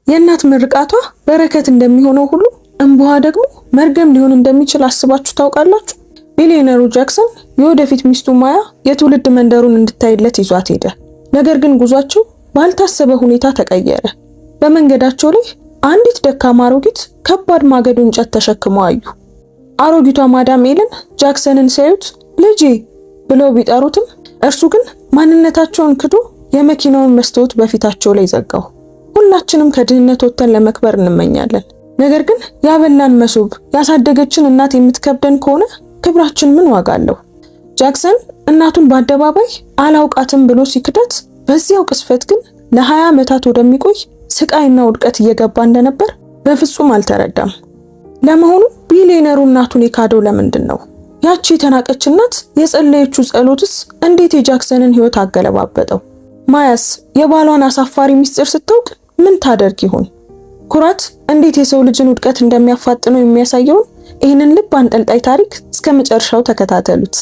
የእናት ምርቃቷ በረከት እንደሚሆነው ሁሉ እንባዋ ደግሞ መርገም ሊሆን እንደሚችል አስባችሁ ታውቃላችሁ? ቢሊዮነሩ ጃክሰን የወደፊት ሚስቱ ማያ የትውልድ መንደሩን እንድታይለት ይዟት ሄደ። ነገር ግን ጉዟቸው ባልታሰበ ሁኔታ ተቀየረ። በመንገዳቸው ላይ አንዲት ደካማ አሮጊት ከባድ ማገዶ እንጨት ተሸክመው አዩ። አሮጊቷ ማዳም ኤለን ጃክሰንን ሲያዩት ልጄ ብለው ቢጠሩትም እርሱ ግን ማንነታቸውን ክዶ የመኪናውን መስታወት በፊታቸው ላይ ዘጋው። ሁላችንም ከድህነት ወጥተን ለመክበር እንመኛለን። ነገር ግን ያበላን መሶብ ያሳደገችን እናት የምትከብደን ከሆነ ክብራችን ምን ዋጋ አለው? ጃክሰን እናቱን በአደባባይ አላውቃትም ብሎ ሲክዳት በዚያው ቅስፈት ግን ለ20 ዓመታት ወደሚቆይ ስቃይና ውድቀት እየገባ እንደነበር በፍጹም አልተረዳም። ለመሆኑ ቢሊዮነሩ እናቱን የካደው ለምንድን ነው? ያቺ የተናቀች እናት የጸለየችው ጸሎትስ እንዴት የጃክሰንን ሕይወት አገለባበጠው? ማያስ የባሏን አሳፋሪ ምስጢር ስታውቅ ምን ታደርግ ይሆን? ኩራት እንዴት የሰው ልጅን ውድቀት እንደሚያፋጥነው የሚያሳየውን ይህንን ልብ አንጠልጣይ ታሪክ እስከ መጨረሻው ተከታተሉት።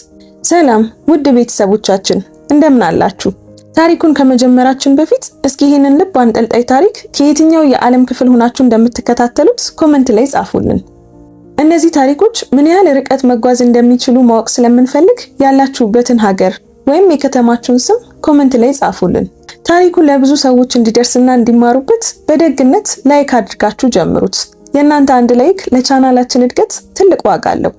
ሰላም ውድ ቤተሰቦቻችን እንደምን አላችሁ? ታሪኩን ከመጀመራችን በፊት እስኪ ይህንን ልብ አንጠልጣይ ታሪክ ከየትኛው የዓለም ክፍል ሆናችሁ እንደምትከታተሉት ኮሜንት ላይ ጻፉልን። እነዚህ ታሪኮች ምን ያህል ርቀት መጓዝ እንደሚችሉ ማወቅ ስለምንፈልግ ያላችሁበትን ሀገር ወይም የከተማችሁን ስም ኮሜንት ላይ ጻፉልን። ታሪኩ ለብዙ ሰዎች እንዲደርስና እንዲማሩበት በደግነት ላይክ አድርጋችሁ ጀምሩት። የእናንተ አንድ ላይክ ለቻናላችን እድገት ትልቅ ዋጋ አለው።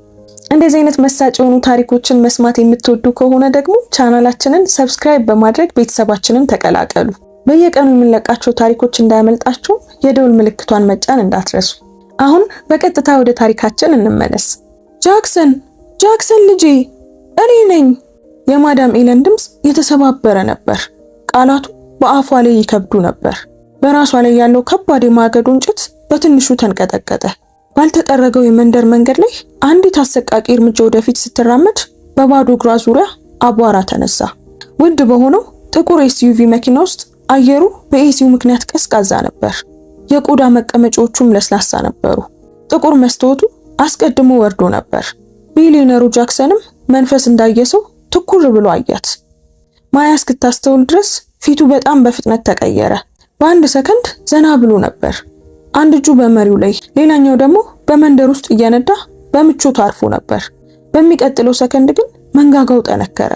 እንደዚህ አይነት መሳጭ የሆኑ ታሪኮችን መስማት የምትወዱ ከሆነ ደግሞ ቻናላችንን ሰብስክራይብ በማድረግ ቤተሰባችንን ተቀላቀሉ። በየቀኑ የምንለቃቸው ታሪኮች እንዳያመልጣችሁ የደውል ምልክቷን መጫን እንዳትረሱ። አሁን በቀጥታ ወደ ታሪካችን እንመለስ። ጃክሰን ልጄ እኔ ነኝ። የማዳም ኤለን ድምፅ የተሰባበረ ነበር። ቃላቱ በአፏ ላይ ይከብዱ ነበር። በራሷ ላይ ያለው ከባድ የማገዶ እንጨት በትንሹ ተንቀጠቀጠ። ባልተጠረገው የመንደር መንገድ ላይ አንዲት አሰቃቂ እርምጃ ወደፊት ስትራመድ በባዶ እግሯ ዙሪያ አቧራ ተነሳ። ውድ በሆነው ጥቁር ኤስዩቪ መኪና ውስጥ አየሩ በኤሲው ምክንያት ቀዝቃዛ ነበር። የቆዳ መቀመጫዎቹም ለስላሳ ነበሩ። ጥቁር መስታወቱ አስቀድሞ ወርዶ ነበር። ቢሊዮነሩ ጃክሰንም መንፈስ እንዳየሰው ትኩር ብሎ አያት። ማያ እስክታስተውል ድረስ ፊቱ በጣም በፍጥነት ተቀየረ። በአንድ ሰከንድ ዘና ብሎ ነበር። አንድ እጁ በመሪው ላይ ሌላኛው ደግሞ በመንደር ውስጥ እየነዳ በምቾት አርፎ ነበር። በሚቀጥለው ሰከንድ ግን መንጋጋው ጠነከረ፣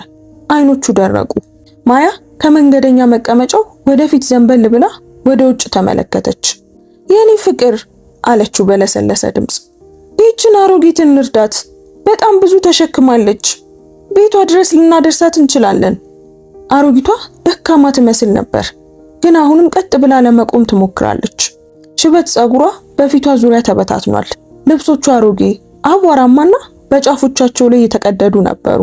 አይኖቹ ደረቁ። ማያ ከመንገደኛ መቀመጫው ወደፊት ዘንበል ብላ ወደ ውጭ ተመለከተች። የኔ ፍቅር አለችው በለሰለሰ ድምፅ፣ ይህችን አሮጊትን እንርዳት፣ በጣም ብዙ ተሸክማለች። ቤቷ ድረስ ልናደርሳት እንችላለን። አሮጊቷ ደካማ ትመስል ነበር፣ ግን አሁንም ቀጥ ብላ ለመቆም ትሞክራለች። ሽበት ጸጉሯ በፊቷ ዙሪያ ተበታትኗል። ልብሶቿ አሮጌ፣ አቧራማና በጫፎቻቸው ላይ የተቀደዱ ነበሩ።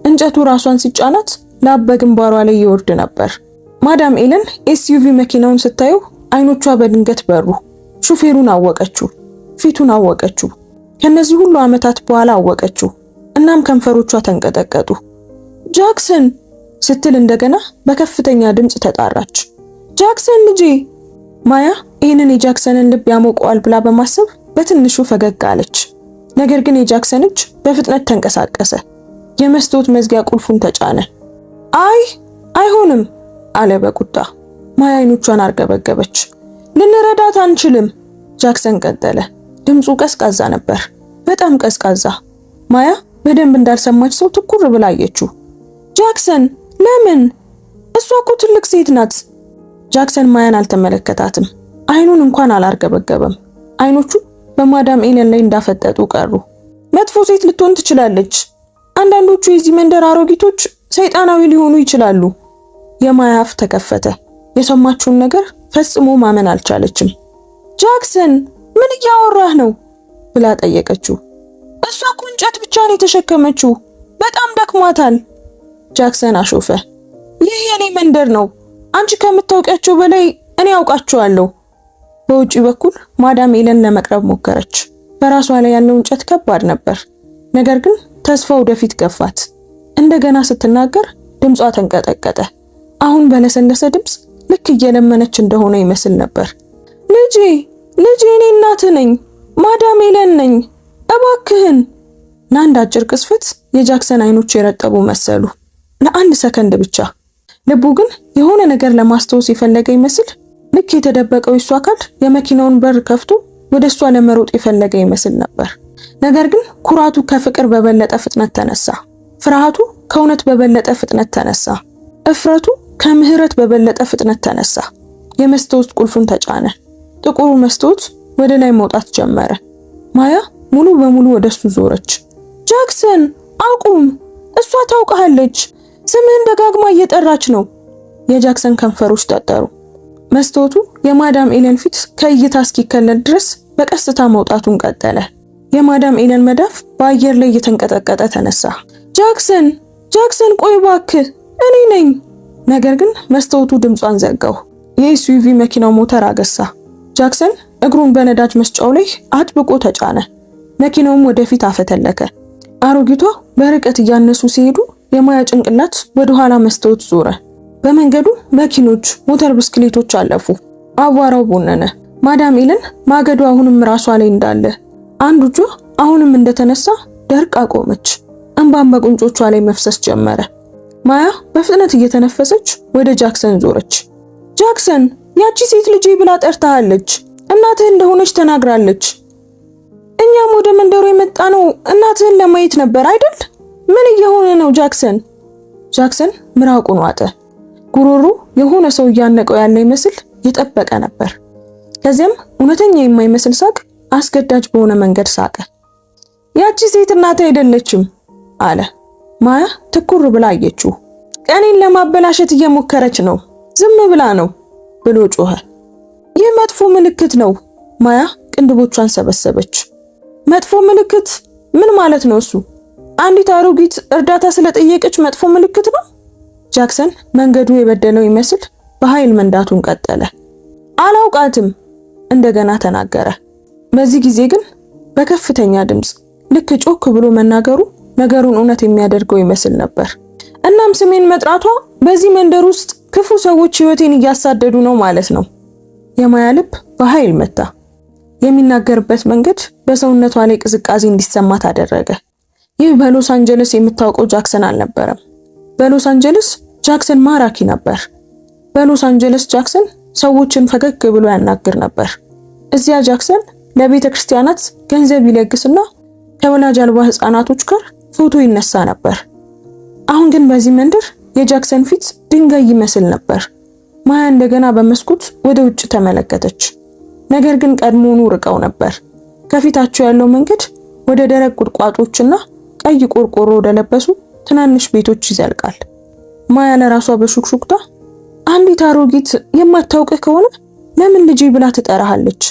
እንጨቱ ራሷን ሲጫናት ላብ በግንባሯ ላይ ይወርድ ነበር። ማዳም ኤለን ኤስዩቪ መኪናውን ስታየው አይኖቿ በድንገት በሩ። ሹፌሩን አወቀችው፣ ፊቱን አወቀችው። ከነዚህ ሁሉ ዓመታት በኋላ አወቀችው። እናም ከንፈሮቿ ተንቀጠቀጡ። ጃክሰን ስትል እንደገና በከፍተኛ ድምፅ ተጣራች። ጃክሰን ልጄ። ማያ ይህንን የጃክሰንን ልብ ያሞቀዋል ብላ በማሰብ በትንሹ ፈገግ አለች። ነገር ግን የጃክሰን እጅ በፍጥነት ተንቀሳቀሰ። የመስታወት መዝጊያ ቁልፉን ተጫነ። አይሆንም አለ በቁጣ። ማያ አይኖቿን አርገበገበች። ልንረዳት አንችልም። ጃክሰን ቀጠለ። ድምፁ ቀዝቃዛ ነበር፣ በጣም ቀዝቃዛ። ማያ በደንብ እንዳልሰማች ሰው ትኩር ብላ አየችው። ጃክሰን ለምን? እሷ እኮ ትልቅ ሴት ናት። ጃክሰን ማያን አልተመለከታትም። አይኑን እንኳን አላርገበገበም። አይኖቹ በማዳም ኤለን ላይ እንዳፈጠጡ ቀሩ። መጥፎ ሴት ልትሆን ትችላለች። አንዳንዶቹ የዚህ መንደር አሮጊቶች ሰይጣናዊ ሊሆኑ ይችላሉ። የማያ አፍ ተከፈተ። የሰማችውን ነገር ፈጽሞ ማመን አልቻለችም። ጃክሰን ምን እያወራህ ነው ብላ ጠየቀችው። እሷ እኮ እንጨት ብቻ ነው የተሸከመችው፣ በጣም ደክሟታል። ጃክሰን አሾፈ። ይህ የኔ መንደር ነው። አንቺ ከምታውቂያቸው በላይ እኔ አውቃቸዋለሁ። በውጪ በኩል ማዳም ኤለን ለመቅረብ ሞከረች። በራሷ ላይ ያለው እንጨት ከባድ ነበር። ነገር ግን ተስፋ ወደፊት ገፋት። እንደገና ስትናገር ድምጿ ተንቀጠቀጠ። አሁን በለሰለሰ ድምፅ ልክ እየለመነች እንደሆነ ይመስል ነበር። ልጄ እኔ እናትህ ነኝ፣ ማዳም ኤለን ነኝ፣ እባክህን። ለአንድ አጭር ቅስፈት የጃክሰን አይኖች የረጠቡ መሰሉ። ለአንድ ሰከንድ ብቻ። ልቡ ግን የሆነ ነገር ለማስታወስ የፈለገ ይመስል ልክ የተደበቀው የሷ አካል የመኪናውን በር ከፍቶ ወደ እሷ ለመሮጥ የፈለገ ይመስል ነበር። ነገር ግን ኩራቱ ከፍቅር በበለጠ ፍጥነት ተነሳ። ፍርሃቱ ከእውነት በበለጠ ፍጥነት ተነሳ። እፍረቱ ከምህረት በበለጠ ፍጥነት ተነሳ። የመስታወት ቁልፉን ተጫነ። ጥቁሩ መስታወት ወደ ላይ መውጣት ጀመረ። ማያ ሙሉ በሙሉ ወደሱ ዞረች። ጃክሰን አቁም! እሷ ታውቃለች። ስምህን ደጋግማ እየጠራች ነው። የጃክሰን ከንፈሮች ጠጠሩ። መስታወቱ የማዳም ኤለን ፊት ከእይታ እስኪከለል ድረስ በቀስታ መውጣቱን ቀጠለ። የማዳም ኤለን መዳፍ በአየር ላይ እየተንቀጠቀጠ ተነሳ። ጃክሰን ቆይ እባክህ፣ እኔ ነኝ። ነገር ግን መስታወቱ ድምጿን ዘጋው። የኤስዩቪ መኪናው ሞተር አገሳ። ጃክሰን እግሩን በነዳጅ መስጫው ላይ አጥብቆ ተጫነ። መኪናውም ወደፊት አፈተለከ። አሮጊቷ በርቀት እያነሱ ሲሄዱ የማያ ጭንቅላት ወደ ኋላ መስታወት ዞረ። በመንገዱ መኪኖች፣ ሞተር ብስክሌቶች አለፉ። አቧራው ቦነነ። ማዳም ኤለን ማገዱ አሁንም ራሷ ላይ እንዳለ፣ አንዱ እጇ አሁንም እንደተነሳ ደርቃ ቆመች። እንባን በቁንጮቿ ላይ መፍሰስ ጀመረ። ማያ በፍጥነት እየተነፈሰች ወደ ጃክሰን ዞረች። ጃክሰን፣ ያቺ ሴት ልጄ ብላ ጠርታለች። እናትህ እንደሆነች ተናግራለች። እኛም ወደ መንደሩ የመጣ ነው እናትህን ለማየት ነበር አይደል? ምን እየሆነ ነው ጃክሰን? ጃክሰን ምራቁን ዋጠ። ጉሮሮ የሆነ ሰው እያነቀው ያለ ይመስል የጠበቀ ነበር። ከዚያም እውነተኛ የማይመስል ሳቅ አስገዳጅ በሆነ መንገድ ሳቀ። ያቺ ሴት እናት አይደለችም አለ። ማያ ትኩር ብላ አየችው። ቀኔን ለማበላሸት እየሞከረች ነው፣ ዝም ብላ ነው ብሎ ጮኸ። ይህ መጥፎ ምልክት ነው። ማያ ቅንድቦቿን ሰበሰበች። መጥፎ ምልክት? ምን ማለት ነው እሱ? አንዲት አሮጊት እርዳታ ስለጠየቀች መጥፎ ምልክት ነው? ጃክሰን መንገዱ የበደለው ይመስል በኃይል መንዳቱን ቀጠለ። አላውቃትም እንደገና ተናገረ። በዚህ ጊዜ ግን በከፍተኛ ድምፅ፣ ልክ ጮክ ብሎ መናገሩ ነገሩን እውነት የሚያደርገው ይመስል ነበር። እናም ስሜን መጥራቷ በዚህ መንደር ውስጥ ክፉ ሰዎች ሕይወቴን እያሳደዱ ነው ማለት ነው። የማያ ልብ በኃይል መታ። የሚናገርበት መንገድ በሰውነቷ ላይ ቅዝቃዜ እንዲሰማት አደረገ። ይህ በሎስ አንጀለስ የምታውቀው ጃክሰን አልነበረም። በሎስ አንጀለስ ጃክሰን ማራኪ ነበር። በሎስ አንጀለስ ጃክሰን ሰዎችን ፈገግ ብሎ ያናግር ነበር። እዚያ ጃክሰን ለቤተ ክርስቲያናት ገንዘብ ይለግስና ከወላጅ አልባ ህፃናቶች ጋር ፎቶ ይነሳ ነበር። አሁን ግን በዚህ መንደር የጃክሰን ፊት ድንጋይ ይመስል ነበር። ማያ እንደገና በመስኮት ወደ ውጭ ተመለከተች። ነገር ግን ቀድሞውኑ ርቀው ነበር። ከፊታቸው ያለው መንገድ ወደ ደረቅ ቁጥቋጦችና ቀይ ቆርቆሮ ወደለበሱ ትናንሽ ቤቶች ይዘልቃል። ማያ ለራሷ በሹክሹክታ አንዲት አሮጊት የማታውቅህ ከሆነ ለምን ልጅ ብላ ትጠራሃለች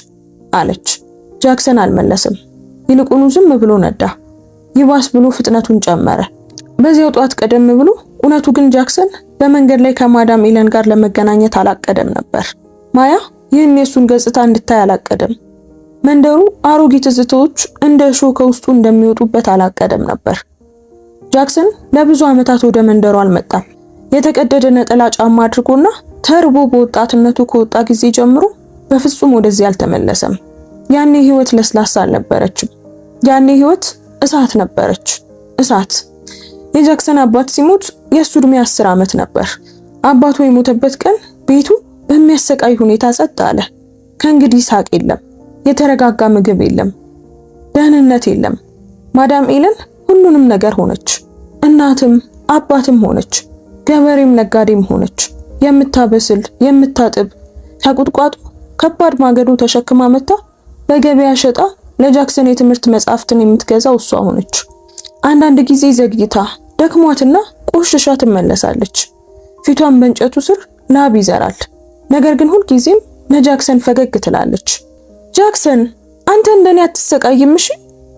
አለች። ጃክሰን አልመለስም። ይልቁኑ ዝም ብሎ ነዳ። ይባስ ብሎ ፍጥነቱን ጨመረ። በዚያው ጧት ቀደም ብሎ እውነቱ ግን ጃክሰን በመንገድ ላይ ከማዳም ኤለን ጋር ለመገናኘት አላቀደም ነበር። ማያ ይህን የሱን ገጽታ እንድታይ አላቀደም። መንደሩ አሮጊት ትዝታዎች እንደ እሾህ ከውስጡ እንደሚወጡበት አላቀደም ነበር። ጃክሰን ለብዙ ዓመታት ወደ መንደሩ አልመጣም። የተቀደደ ነጠላ ጫማ አድርጎና ተርቦ በወጣትነቱ ከወጣ ጊዜ ጀምሮ በፍጹም ወደዚህ አልተመለሰም። ያኔ ህይወት ለስላሳ አልነበረችም። ያኔ ህይወት እሳት ነበረች። እሳት። የጃክሰን አባት ሲሞት የሱ ዕድሜ 10 ዓመት ነበር። አባቱ የሞተበት ቀን ቤቱ በሚያሰቃይ ሁኔታ ጸጥ አለ። ከእንግዲህ ሳቅ የለም፣ የተረጋጋ ምግብ የለም፣ ደህንነት የለም። ማዳም ኤለን ሁሉንም ነገር ሆነች። እናትም አባትም ሆነች፣ ገበሬም ነጋዴም ሆነች። የምታበስል የምታጥብ፣ ከቁጥቋጦ ከባድ ማገዶ ተሸክማ መታ በገበያ ሸጣ ለጃክሰን የትምህርት መጻሕፍትን የምትገዛው እሷ ሆነች። አንዳንድ ጊዜ ዘግይታ ደክሟትና ቆሽሻ ትመለሳለች። ፊቷን በእንጨቱ ስር ላብ ይዘራል። ነገር ግን ሁልጊዜም ለጃክሰን ፈገግ ትላለች። ጃክሰን አንተ እንደኔ አትሰቃይም እሺ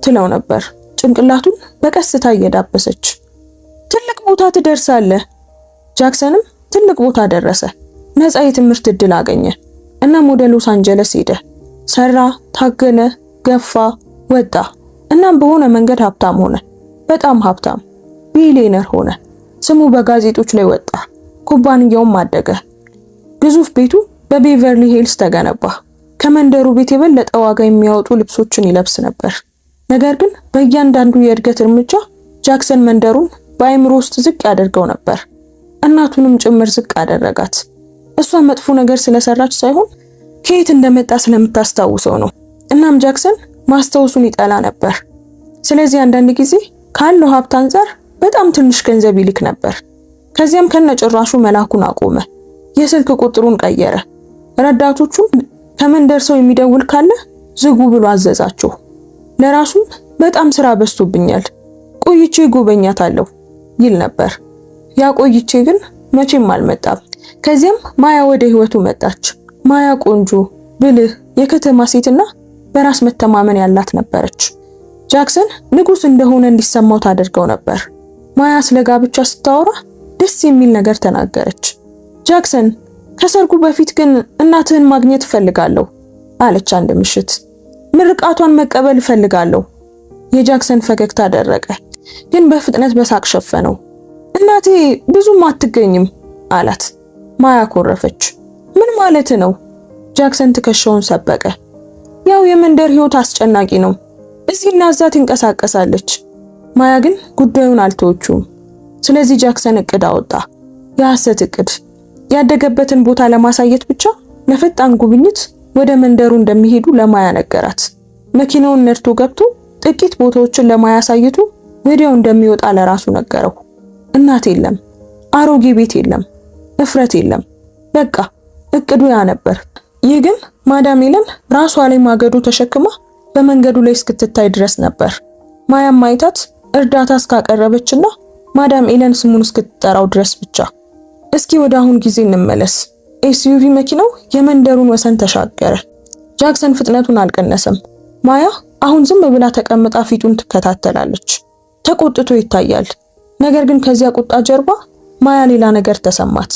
ትለው ነበር፣ ጭንቅላቱን በቀስታ እየዳበሰች። ትልቅ ቦታ ትደርሳለህ። ጃክሰንም ትልቅ ቦታ ደረሰ። ነፃ የትምህርት እድል አገኘ። እናም ወደ ሎስ አንጀለስ ሄደ። ሰራ፣ ታገለ፣ ገፋ፣ ወጣ። እናም በሆነ መንገድ ሀብታም ሆነ። በጣም ሀብታም፣ ቢሊየነር ሆነ። ስሙ በጋዜጦች ላይ ወጣ። ኩባንያውም አደገ። ግዙፍ ቤቱ በቤቨርሊ ሂልስ ተገነባ። ከመንደሩ ቤት የበለጠ ዋጋ የሚያወጡ ልብሶችን ይለብስ ነበር። ነገር ግን በእያንዳንዱ የእድገት እርምጃ ጃክሰን መንደሩን በአእምሮ ውስጥ ዝቅ ያደርገው ነበር። እናቱንም ጭምር ዝቅ አደረጋት። እሷ መጥፎ ነገር ስለሰራች ሳይሆን ከየት እንደመጣ ስለምታስታውሰው ነው። እናም ጃክሰን ማስታወሱን ይጠላ ነበር። ስለዚህ አንዳንድ ጊዜ ካለው ሀብት አንፃር በጣም ትንሽ ገንዘብ ይልክ ነበር። ከዚያም ከነጭራሹ መላኩን አቆመ። የስልክ ቁጥሩን ቀየረ። ረዳቶቹም ከመንደር ሰው የሚደውል ካለ ዝጉ ብሎ አዘዛቸው። ለራሱም በጣም ስራ በዝቶብኛል፣ ቆይቼ ጎበኛታለሁ ይል ነበር። ያ ቆይቼ ግን መቼም አልመጣም። ከዚያም ማያ ወደ ህይወቱ መጣች። ማያ ቆንጆ፣ ብልህ፣ የከተማ ሴትና በራስ መተማመን ያላት ነበረች። ጃክሰን ንጉስ እንደሆነ እንዲሰማው ታደርገው ነበር። ማያ ስለ ጋብቻ ስታወራ ደስ የሚል ነገር ተናገረች። ጃክሰን ከሰርጉ በፊት ግን እናትህን ማግኘት እፈልጋለሁ አለች አንድ ምሽት። ምርቃቷን መቀበል እፈልጋለሁ። የጃክሰን ፈገግታ ደረቀ፣ ግን በፍጥነት በሳቅ ሸፈነው። እናቴ ብዙም አትገኝም አላት። ማያ ኮረፈች። ምን ማለት ነው? ጃክሰን ትከሻውን ሰበቀ። ያው የመንደር ህይወት አስጨናቂ ነው። እዚህና እዛ ትንቀሳቀሳለች። ማያ ግን ጉዳዩን አልተወችውም። ስለዚህ ጃክሰን እቅድ አወጣ። የሐሰት እቅድ። ያደገበትን ቦታ ለማሳየት ብቻ ለፈጣን ጉብኝት ወደ መንደሩ እንደሚሄዱ ለማያ ነገራት። መኪናውን ነድቶ ገብቶ ጥቂት ቦታዎችን ለማያ አሳይቶ ወዲያው እንደሚወጣ ለራሱ ነገረው። እናት የለም፣ አሮጌ ቤት የለም፣ እፍረት የለም። በቃ እቅዱ ያ ነበር። ይህ ግን ማዳም ኤለን ራሷ ላይ ማገዶ ተሸክማ በመንገዱ ላይ እስክትታይ ድረስ ነበር። ማያም ማይታት እርዳታ እስካቀረበችና ማዳም ኤለን ስሙን እስክትጠራው ድረስ ብቻ። እስኪ ወደ አሁን ጊዜ እንመለስ። ኤስዩቪ መኪናው የመንደሩን ወሰን ተሻገረ። ጃክሰን ፍጥነቱን አልቀነሰም። ማያ አሁን ዝም ብላ ተቀምጣ ፊቱን ትከታተላለች። ተቆጥቶ ይታያል። ነገር ግን ከዚያ ቁጣ ጀርባ ማያ ሌላ ነገር ተሰማት።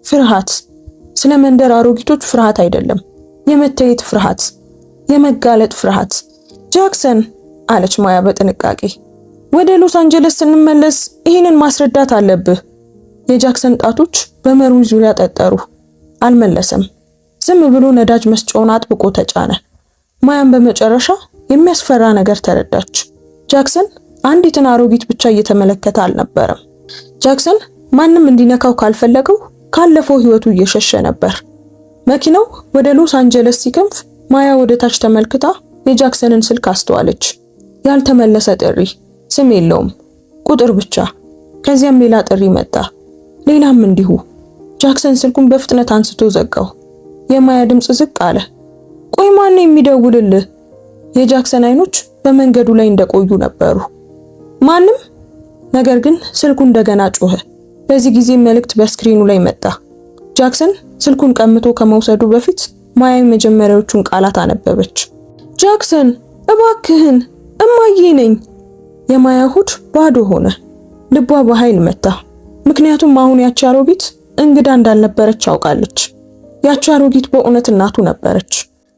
ፍርሃት። ስለ መንደር አሮጊቶች ፍርሃት አይደለም፣ የመታየት ፍርሃት፣ የመጋለጥ ፍርሃት። ጃክሰን አለች ማያ በጥንቃቄ፣ ወደ ሎስ አንጀለስ ስንመለስ ይህንን ማስረዳት አለብህ። የጃክሰን ጣቶች በመሩ ዙሪያ ጠጠሩ። አልመለሰም። ዝም ብሎ ነዳጅ መስጫውን አጥብቆ ተጫነ። ማያም በመጨረሻ የሚያስፈራ ነገር ተረዳች። ጃክሰን አንዲትን አሮጊት ብቻ እየተመለከተ አልነበረም። ጃክሰን ማንም እንዲነካው ካልፈለገው ካለፈው ህይወቱ እየሸሸ ነበር። መኪናው ወደ ሎስ አንጀለስ ሲከንፍ ማያ ወደ ታች ተመልክታ የጃክሰንን ስልክ አስተዋለች። ያልተመለሰ ጥሪ፣ ስም የለውም፣ ቁጥር ብቻ። ከዚያም ሌላ ጥሪ መጣ፣ ሌላም እንዲሁ። ጃክሰን ስልኩን በፍጥነት አንስቶ ዘጋው። የማያ ድምጽ ዝቅ አለ። ቆይ ማን ነው የሚደውልልህ? የጃክሰን አይኖች በመንገዱ ላይ እንደቆዩ ነበሩ። ማንም። ነገር ግን ስልኩ እንደገና ጮኸ። በዚህ ጊዜ መልእክት በስክሪኑ ላይ መጣ። ጃክሰን ስልኩን ቀምቶ ከመውሰዱ በፊት ማያ የመጀመሪያዎቹን ቃላት አነበበች። ጃክሰን እባክህን፣ እማዬ ነኝ። የማያ ሆድ ባዶ ሆነ። ልቧ በኃይል መታ። ምክንያቱም አሁን ያቺ አሮጊት እንግዳ እንዳልነበረች አውቃለች። ያቺ አሮጊት በእውነት እናቱ ነበረች።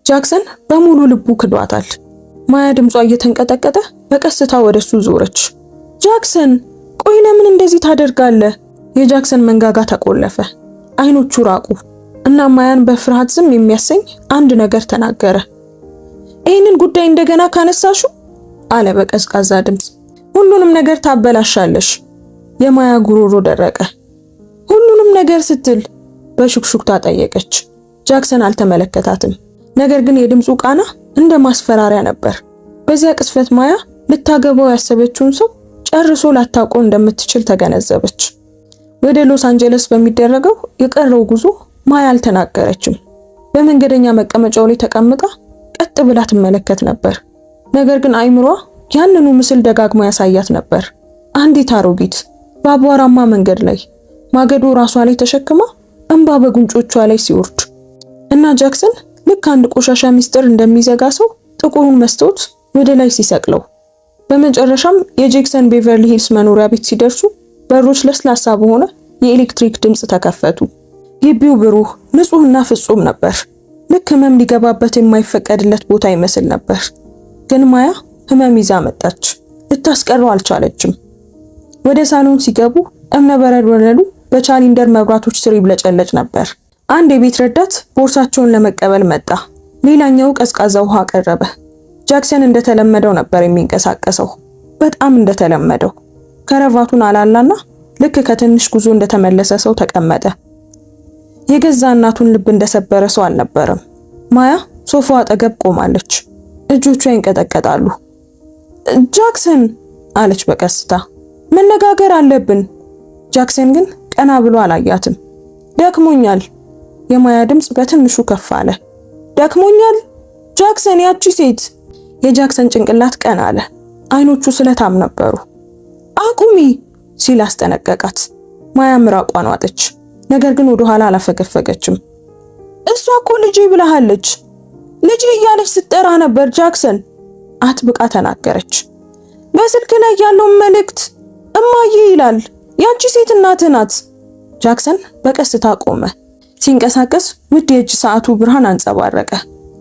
ጃክሰን በሙሉ ልቡ ክዷታል። ማያ ድምጿ እየተንቀጠቀጠ በቀስታ ወደሱ ዞረች። ጃክሰን ቆይ ለምን እንደዚህ ታደርጋለህ? የጃክሰን መንጋጋ ተቆለፈ። አይኖቹ ራቁ እና ማያን በፍርሃት ዝም የሚያሰኝ አንድ ነገር ተናገረ። ይህንን ጉዳይ እንደገና ካነሳሹ አለ በቀዝቃዛ ድምፅ፣ ሁሉንም ነገር ታበላሻለሽ። የማያ ጉሮሮ ደረቀ። ሁሉንም ነገር ስትል በሹክሹክታ ጠየቀች። ጃክሰን አልተመለከታትም። ነገር ግን የድምፁ ቃና እንደ ማስፈራሪያ ነበር። በዚያ ቅስፈት ማያ ልታገባው ያሰበችውን ሰው ጨርሶ ላታውቀው እንደምትችል ተገነዘበች። ወደ ሎስ አንጀለስ በሚደረገው የቀረው ጉዞ ማያ አልተናገረችም። በመንገደኛ መቀመጫው ላይ ተቀምጣ ቀጥ ብላ ትመለከት ነበር። ነገር ግን አይምሯ ያንኑ ምስል ደጋግሞ ያሳያት ነበር። አንዲት አሮጊት በአቧራማ መንገድ ላይ ማገዶ ራሷ ላይ ተሸክማ እንባ በጉንጮቿ ላይ ሲወርድ እና ጃክሰን ልክ አንድ ቆሻሻ ሚስጥር እንደሚዘጋ ሰው ጥቁሩን መስታወት ወደ ላይ ሲሰቅለው። በመጨረሻም የጄክሰን ቤቨርሊ ሂልስ መኖሪያ ቤት ሲደርሱ በሮች ለስላሳ በሆነ የኤሌክትሪክ ድምጽ ተከፈቱ። ግቢው ብሩህ፣ ንጹህና ፍጹም ነበር። ልክ ህመም ሊገባበት የማይፈቀድለት ቦታ ይመስል ነበር። ግን ማያ ህመም ይዛ መጣች። ልታስቀረው አልቻለችም። ወደ ሳሎን ሲገቡ እብነበረድ ወለሉ በቻሊንደር መብራቶች ስር ይብለጨለጭ ነበር። አንድ የቤት ረዳት ቦርሳቸውን ለመቀበል መጣ። ሌላኛው ቀዝቃዛ ውሃ ቀረበ። ጃክሰን እንደተለመደው ነበር የሚንቀሳቀሰው፣ በጣም እንደተለመደው። ከረቫቱን አላላና ልክ ከትንሽ ጉዞ እንደተመለሰ ሰው ተቀመጠ። የገዛ እናቱን ልብ እንደሰበረ ሰው አልነበረም። ማያ ሶፋው አጠገብ ቆማለች። እጆቿ ይንቀጠቀጣሉ። ጃክሰን አለች በቀስታ። መነጋገር አለብን። ጃክሰን ግን ቀና ብሎ አላያትም። ደክሞኛል። የማያ ድምጽ በትንሹ ከፍ አለ። ደክሞኛል? ጃክሰን ያቺ ሴት። የጃክሰን ጭንቅላት ቀና አለ። አይኖቹ ስለታም ነበሩ። አቁሚ ሲል አስጠነቀቃት። ማያ ምራቋን ዋጠች። ነገር ግን ወደ ኋላ አላፈገፈገችም። እሷ እኮ ልጄ ብለሃለች። ልጄ እያለች ስትጠራ ነበር ጃክሰን፣ አጥብቃ ተናገረች። በስልክ ላይ ያለው መልእክት እማዬ ይላል። ያቺ ሴት እናትህ ናት። ጃክሰን በቀስታ ቆመ። ሲንቀሳቀስ ውድ የእጅ ሰዓቱ ብርሃን አንጸባረቀ።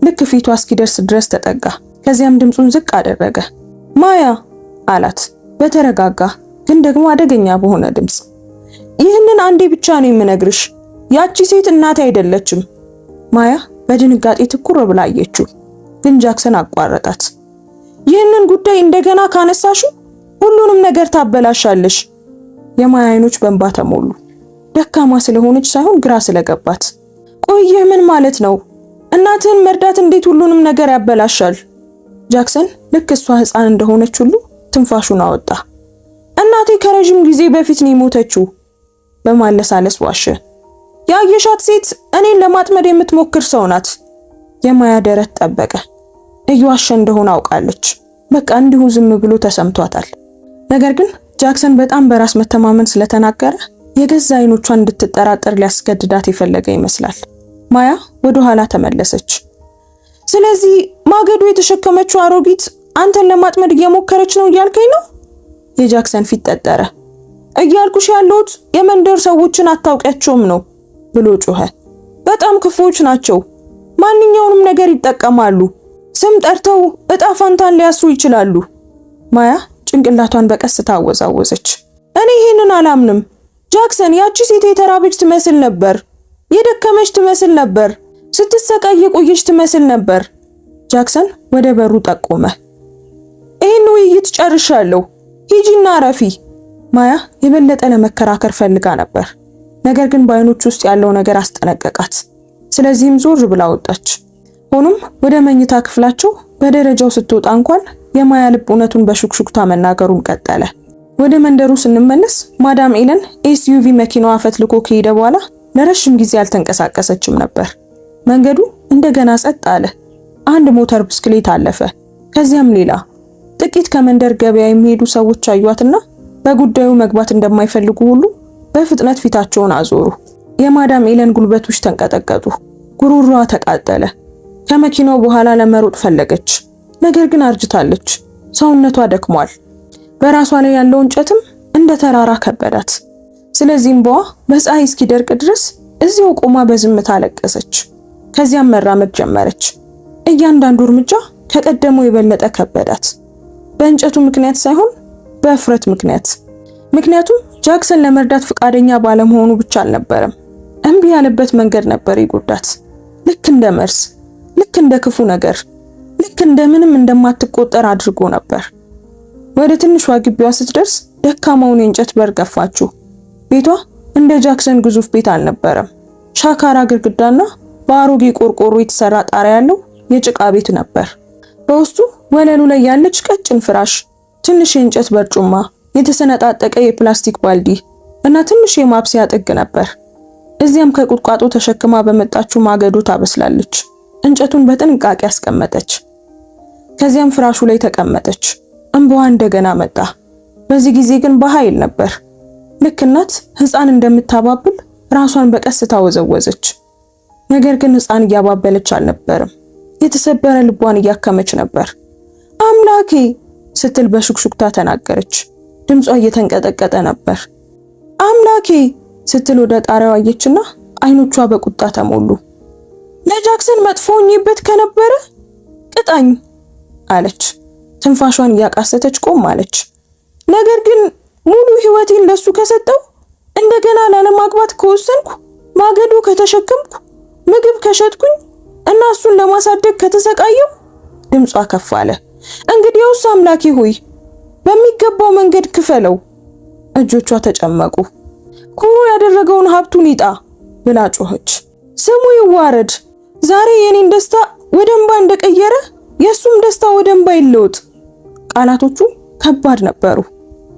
ልክ ፊቷ እስኪደርስ ድረስ ተጠጋ። ከዚያም ድምፁን ዝቅ አደረገ። ማያ አላት በተረጋጋ ግን ደግሞ አደገኛ በሆነ ድምፅ። ይህንን አንዴ ብቻ ነው የምነግርሽ። ያቺ ሴት እናት አይደለችም። ማያ በድንጋጤ ትኩር ብላ አየችው። ግን ጃክሰን አቋረጣት። ይህንን ጉዳይ እንደገና ካነሳሹ ሁሉንም ነገር ታበላሻለሽ። የማያ አይኖች በእንባ ተሞሉ። ደካማ ስለሆነች ሳይሆን ግራ ስለገባት። ቆይ ምን ማለት ነው? እናትህን መርዳት እንዴት ሁሉንም ነገር ያበላሻል? ጃክሰን ልክ እሷ ሕፃን እንደሆነች ሁሉ ትንፋሹን አወጣ። እናቴ ከረጅም ጊዜ በፊት ነው የሞተችው በማለሳለስ ዋሸ። ያየሻት ሴት እኔን ለማጥመድ የምትሞክር ሰው ናት። የማያ ደረት ጠበቀ። እየዋሸ እንደሆነ አውቃለች። በቃ እንዲሁ ዝም ብሎ ተሰምቷታል። ነገር ግን ጃክሰን በጣም በራስ መተማመን ስለተናገረ የገዛ አይኖቿን እንድትጠራጠር ሊያስገድዳት የፈለገ ይመስላል። ማያ ወደ ኋላ ተመለሰች። ስለዚህ ማገዶ የተሸከመችው አሮጊት አንተን ለማጥመድ እየሞከረች ነው እያልከኝ ነው? የጃክሰን ፊት ጠጠረ። እያልኩሽ ያለሁት የመንደር ሰዎችን አታውቂያቸውም ነው ብሎ ጮኸ። በጣም ክፉዎች ናቸው። ማንኛውንም ነገር ይጠቀማሉ። ስም ጠርተው እጣ ፋንታን ሊያስሩ ይችላሉ። ማያ ጭንቅላቷን በቀስታ አወዛወዘች። እኔ ይሄንን አላምንም። ጃክሰን ያቺ ሴት የተራበች ትመስል ነበር። የደከመች ትመስል ነበር። ስትሰቃይ የቆየች ትመስል ነበር። ጃክሰን ወደ በሩ ጠቆመ። ይሄን ውይይት ጨርሻለሁ። ሂጂና አረፊ። ማያ የበለጠ ለመከራከር ፈልጋ ነበር። ነገር ግን በአይኖች ውስጥ ያለው ነገር አስጠነቀቃት። ስለዚህም ዞር ብላ ወጣች። ሆኖም ወደ መኝታ ክፍላቸው በደረጃው ስትወጣ እንኳን የማያ ልብ እውነቱን በሹክሹክታ መናገሩን ቀጠለ። ወደ መንደሩ ስንመለስ ማዳም ኤለን ኤስዩቪ መኪናዋ ፈትልኮ ከሄደ በኋላ ለረጅም ጊዜ አልተንቀሳቀሰችም ነበር። መንገዱ እንደገና ጸጥ አለ። አንድ ሞተር ብስክሌት አለፈ። ከዚያም ሌላ። ጥቂት ከመንደር ገበያ የሚሄዱ ሰዎች አዩአትና በጉዳዩ መግባት እንደማይፈልጉ ሁሉ በፍጥነት ፊታቸውን አዞሩ። የማዳም ኤለን ጉልበቶች ተንቀጠቀጡ። ጉሮሮዋ ተቃጠለ። ከመኪናው በኋላ ለመሮጥ ፈለገች። ነገር ግን አርጅታለች። ሰውነቷ ደክሟል። በራሷ ላይ ያለው እንጨትም እንደ ተራራ ከበዳት። ስለዚህም በዋ በፀሐይ እስኪደርቅ ድረስ እዚያው ቆማ በዝምታ አለቀሰች። ከዚያም መራመድ ጀመረች። እያንዳንዱ እርምጃ ከቀደመው የበለጠ ከበዳት። በእንጨቱ ምክንያት ሳይሆን በእፍረት ምክንያት። ምክንያቱም ጃክሰን ለመርዳት ፈቃደኛ ባለመሆኑ ብቻ አልነበረም፣ እምቢ ያለበት መንገድ ነበር ይጎዳት። ልክ እንደ መርስ፣ ልክ እንደ ክፉ ነገር፣ ልክ እንደ ምንም እንደማትቆጠር አድርጎ ነበር። ወደ ትንሿ ግቢዋ ስትደርስ ደካማውን የእንጨት በር ገፋችው። ቤቷ እንደ ጃክሰን ግዙፍ ቤት አልነበረም። ሻካራ ግድግዳና በአሮጌ ቆርቆሮ የተሰራ ጣሪያ ያለው የጭቃ ቤት ነበር። በውስጡ ወለሉ ላይ ያለች ቀጭን ፍራሽ፣ ትንሽ የእንጨት በርጩማ፣ የተሰነጣጠቀ የፕላስቲክ ባልዲ እና ትንሽ የማብሰያ ጥግ ነበር። እዚያም ከቁጥቋጦ ተሸክማ በመጣችው ማገዶ ታበስላለች። እንጨቱን በጥንቃቄ አስቀመጠች። ከዚያም ፍራሹ ላይ ተቀመጠች። እንባዋ እንደገና መጣ። በዚህ ጊዜ ግን በኃይል ነበር። ልክ እናት ሕፃን እንደምታባብል ራሷን በቀስታ ወዘወዘች። ነገር ግን ሕፃን እያባበለች አልነበረም። የተሰበረ ልቧን እያከመች ነበር። አምላኬ ስትል በሹክሹክታ ተናገረች። ድምጿ እየተንቀጠቀጠ ነበር። አምላኬ ስትል ወደ ጣሪያው አየችና አይኖቿ በቁጣ ተሞሉ። ለጃክሰን መጥፎ ሆኜበት ከነበረ ቅጣኝ አለች። ትንፋሿን እያቃሰተች ቆም አለች። ነገር ግን ሙሉ ህይወቴን ለሱ ከሰጠው፣ እንደገና ላለማግባት ከወሰንኩ፣ ማገዶ ከተሸከምኩ፣ ምግብ ከሸጥኩኝ እና እሱን ለማሳደግ ከተሰቃየው፣ ድምጿ ከፍ አለ። እንግዲያውስ አምላኬ ሆይ በሚገባው መንገድ ክፈለው። እጆቿ ተጨመቁ። ኩሩ ያደረገውን ሀብቱን ይጣ ብላ ጮኸች። ስሙ ይዋረድ፣ ዛሬ የኔን ደስታ ወደ እንባ እንደቀየረ የሱም ደስታ ወደ እንባ ይለወጥ። ቃላቶቹ ከባድ ነበሩ።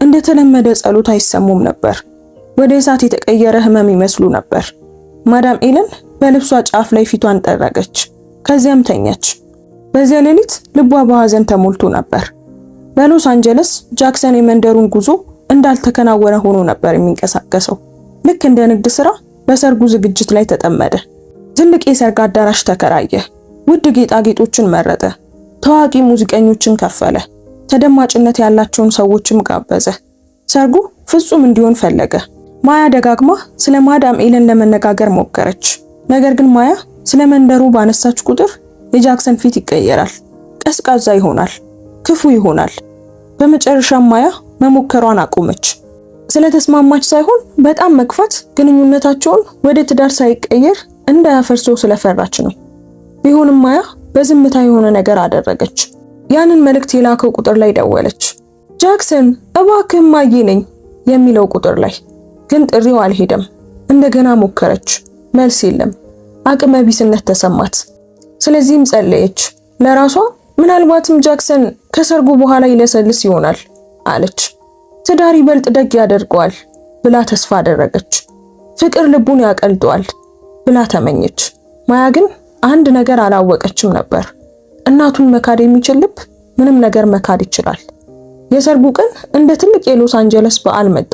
እንደተለመደ ጸሎት አይሰሙም ነበር። ወደ እሳት የተቀየረ ህመም ይመስሉ ነበር። ማዳም ኤለን በልብሷ ጫፍ ላይ ፊቷን ጠረገች። ከዚያም ተኛች። በዚያ ሌሊት ልቧ በሐዘን ተሞልቶ ነበር። በሎስ አንጀለስ ጃክሰን የመንደሩን ጉዞ እንዳልተከናወነ ሆኖ ነበር የሚንቀሳቀሰው። ልክ እንደ ንግድ ስራ በሰርጉ ዝግጅት ላይ ተጠመደ። ትልቅ የሰርግ አዳራሽ ተከራየ። ውድ ጌጣጌጦችን መረጠ። ታዋቂ ሙዚቀኞችን ከፈለ። ተደማጭነት ያላቸውን ሰዎችም ጋበዘ። ሰርጉ ፍጹም እንዲሆን ፈለገ። ማያ ደጋግማ ስለ ማዳም ኤለን ለመነጋገር ሞከረች። ነገር ግን ማያ ስለ መንደሩ ባነሳች ቁጥር የጃክሰን ፊት ይቀየራል። ቀዝቃዛ ይሆናል፣ ክፉ ይሆናል። በመጨረሻም ማያ መሞከሯን አቆመች። ስለተስማማች ሳይሆን በጣም መግፋት ግንኙነታቸውን ወደ ትዳር ሳይቀየር እንዳያፈርሰው ስለፈራች ነው። ቢሆንም ማያ በዝምታ የሆነ ነገር አደረገች። ያንን መልእክት የላከው ቁጥር ላይ ደወለች። ጃክሰን እባክህ እማዬ ነኝ የሚለው ቁጥር ላይ ግን ጥሪው አልሄደም። እንደገና ሞከረች። መልስ የለም። አቅመ ቢስነት ተሰማት። ስለዚህም ጸለየች ለራሷ። ምናልባትም ጃክሰን ከሰርጉ በኋላ ይለሰልስ ይሆናል አለች። ትዳር ይበልጥ ደግ ያደርገዋል ብላ ተስፋ አደረገች። ፍቅር ልቡን ያቀልጠዋል ብላ ተመኘች። ማያ ግን አንድ ነገር አላወቀችም ነበር። እናቱን መካድ የሚችል ልብ ምንም ነገር መካድ ይችላል። የሰርጉ ቀን እንደ ትልቅ የሎስ አንጀለስ በዓል መጣ።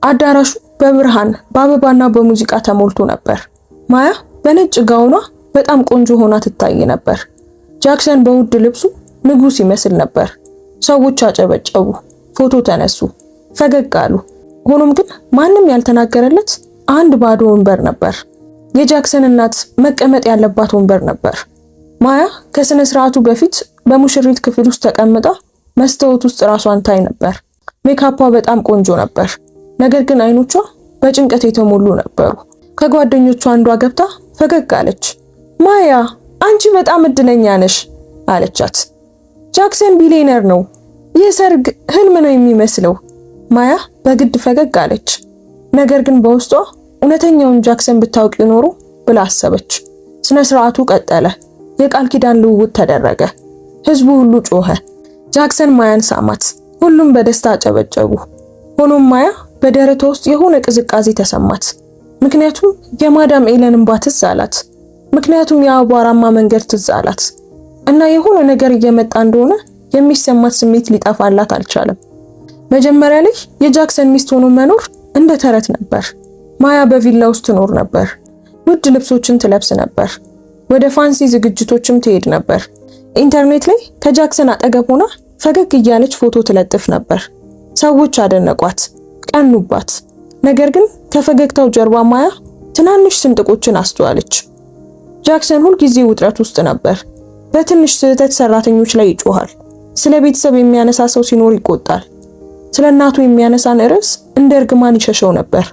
አዳራሹ በብርሃን በአበባና በሙዚቃ ተሞልቶ ነበር። ማያ በነጭ ጋውኗ በጣም ቆንጆ ሆና ትታይ ነበር። ጃክሰን በውድ ልብሱ ንጉስ ይመስል ነበር። ሰዎች አጨበጨቡ፣ ፎቶ ተነሱ፣ ፈገግ አሉ። ሆኖም ግን ማንም ያልተናገረለት አንድ ባዶ ወንበር ነበር። የጃክሰን እናት መቀመጥ ያለባት ወንበር ነበር። ማያ ከስነ ስርዓቱ በፊት በሙሽሪት ክፍል ውስጥ ተቀምጣ መስታወት ውስጥ ራሷን ታይ ነበር። ሜካፓ በጣም ቆንጆ ነበር። ነገር ግን አይኖቿ በጭንቀት የተሞሉ ነበሩ። ከጓደኞቿ አንዷ ገብታ ፈገግ አለች። ማያ አንቺ በጣም እድለኛ ነሽ አለቻት። ጃክሰን ቢሊየነር ነው። ይህ ሰርግ ህልም ነው የሚመስለው። ማያ በግድ ፈገግ አለች። ነገር ግን በውስጧ እውነተኛውን ጃክሰን ብታውቂ ኖሮ ብላ አሰበች። ስነ ስርዓቱ ቀጠለ። የቃል ኪዳን ልውውጥ ተደረገ። ህዝቡ ሁሉ ጮኸ። ጃክሰን ማያን ሳማት። ሁሉም በደስታ አጨበጨቡ። ሆኖም ማያ በደረቷ ውስጥ የሆነ ቅዝቃዜ ተሰማት። ምክንያቱም የማዳም ኤለን እንባ ትዝ አላት። ምክንያቱም የአቧራማ መንገድ ትዝ አላት እና የሆነ ነገር እየመጣ እንደሆነ የሚሰማት ስሜት ሊጠፋላት አልቻለም። መጀመሪያ ላይ የጃክሰን ሚስት ሆኖ መኖር እንደ ተረት ነበር። ማያ በቪላ ውስጥ ትኖር ነበር። ውድ ልብሶችን ትለብስ ነበር። ወደ ፋንሲ ዝግጅቶችም ትሄድ ነበር። ኢንተርኔት ላይ ከጃክሰን አጠገብ ሆና ፈገግ እያለች ፎቶ ትለጥፍ ነበር። ሰዎች አደነቋት፣ ቀኑባት። ነገር ግን ከፈገግታው ጀርባ ማያ ትናንሽ ስንጥቆችን አስተዋለች። ጃክሰን ሁል ጊዜ ውጥረት ውስጥ ነበር። በትንሽ ስህተት ሰራተኞች ላይ ይጮሃል። ስለ ቤተሰብ የሚያነሳ ሰው ሲኖር ይቆጣል። ስለ እናቱ የሚያነሳን ርዕስ እንደ እርግማን ይሸሸው ነበር።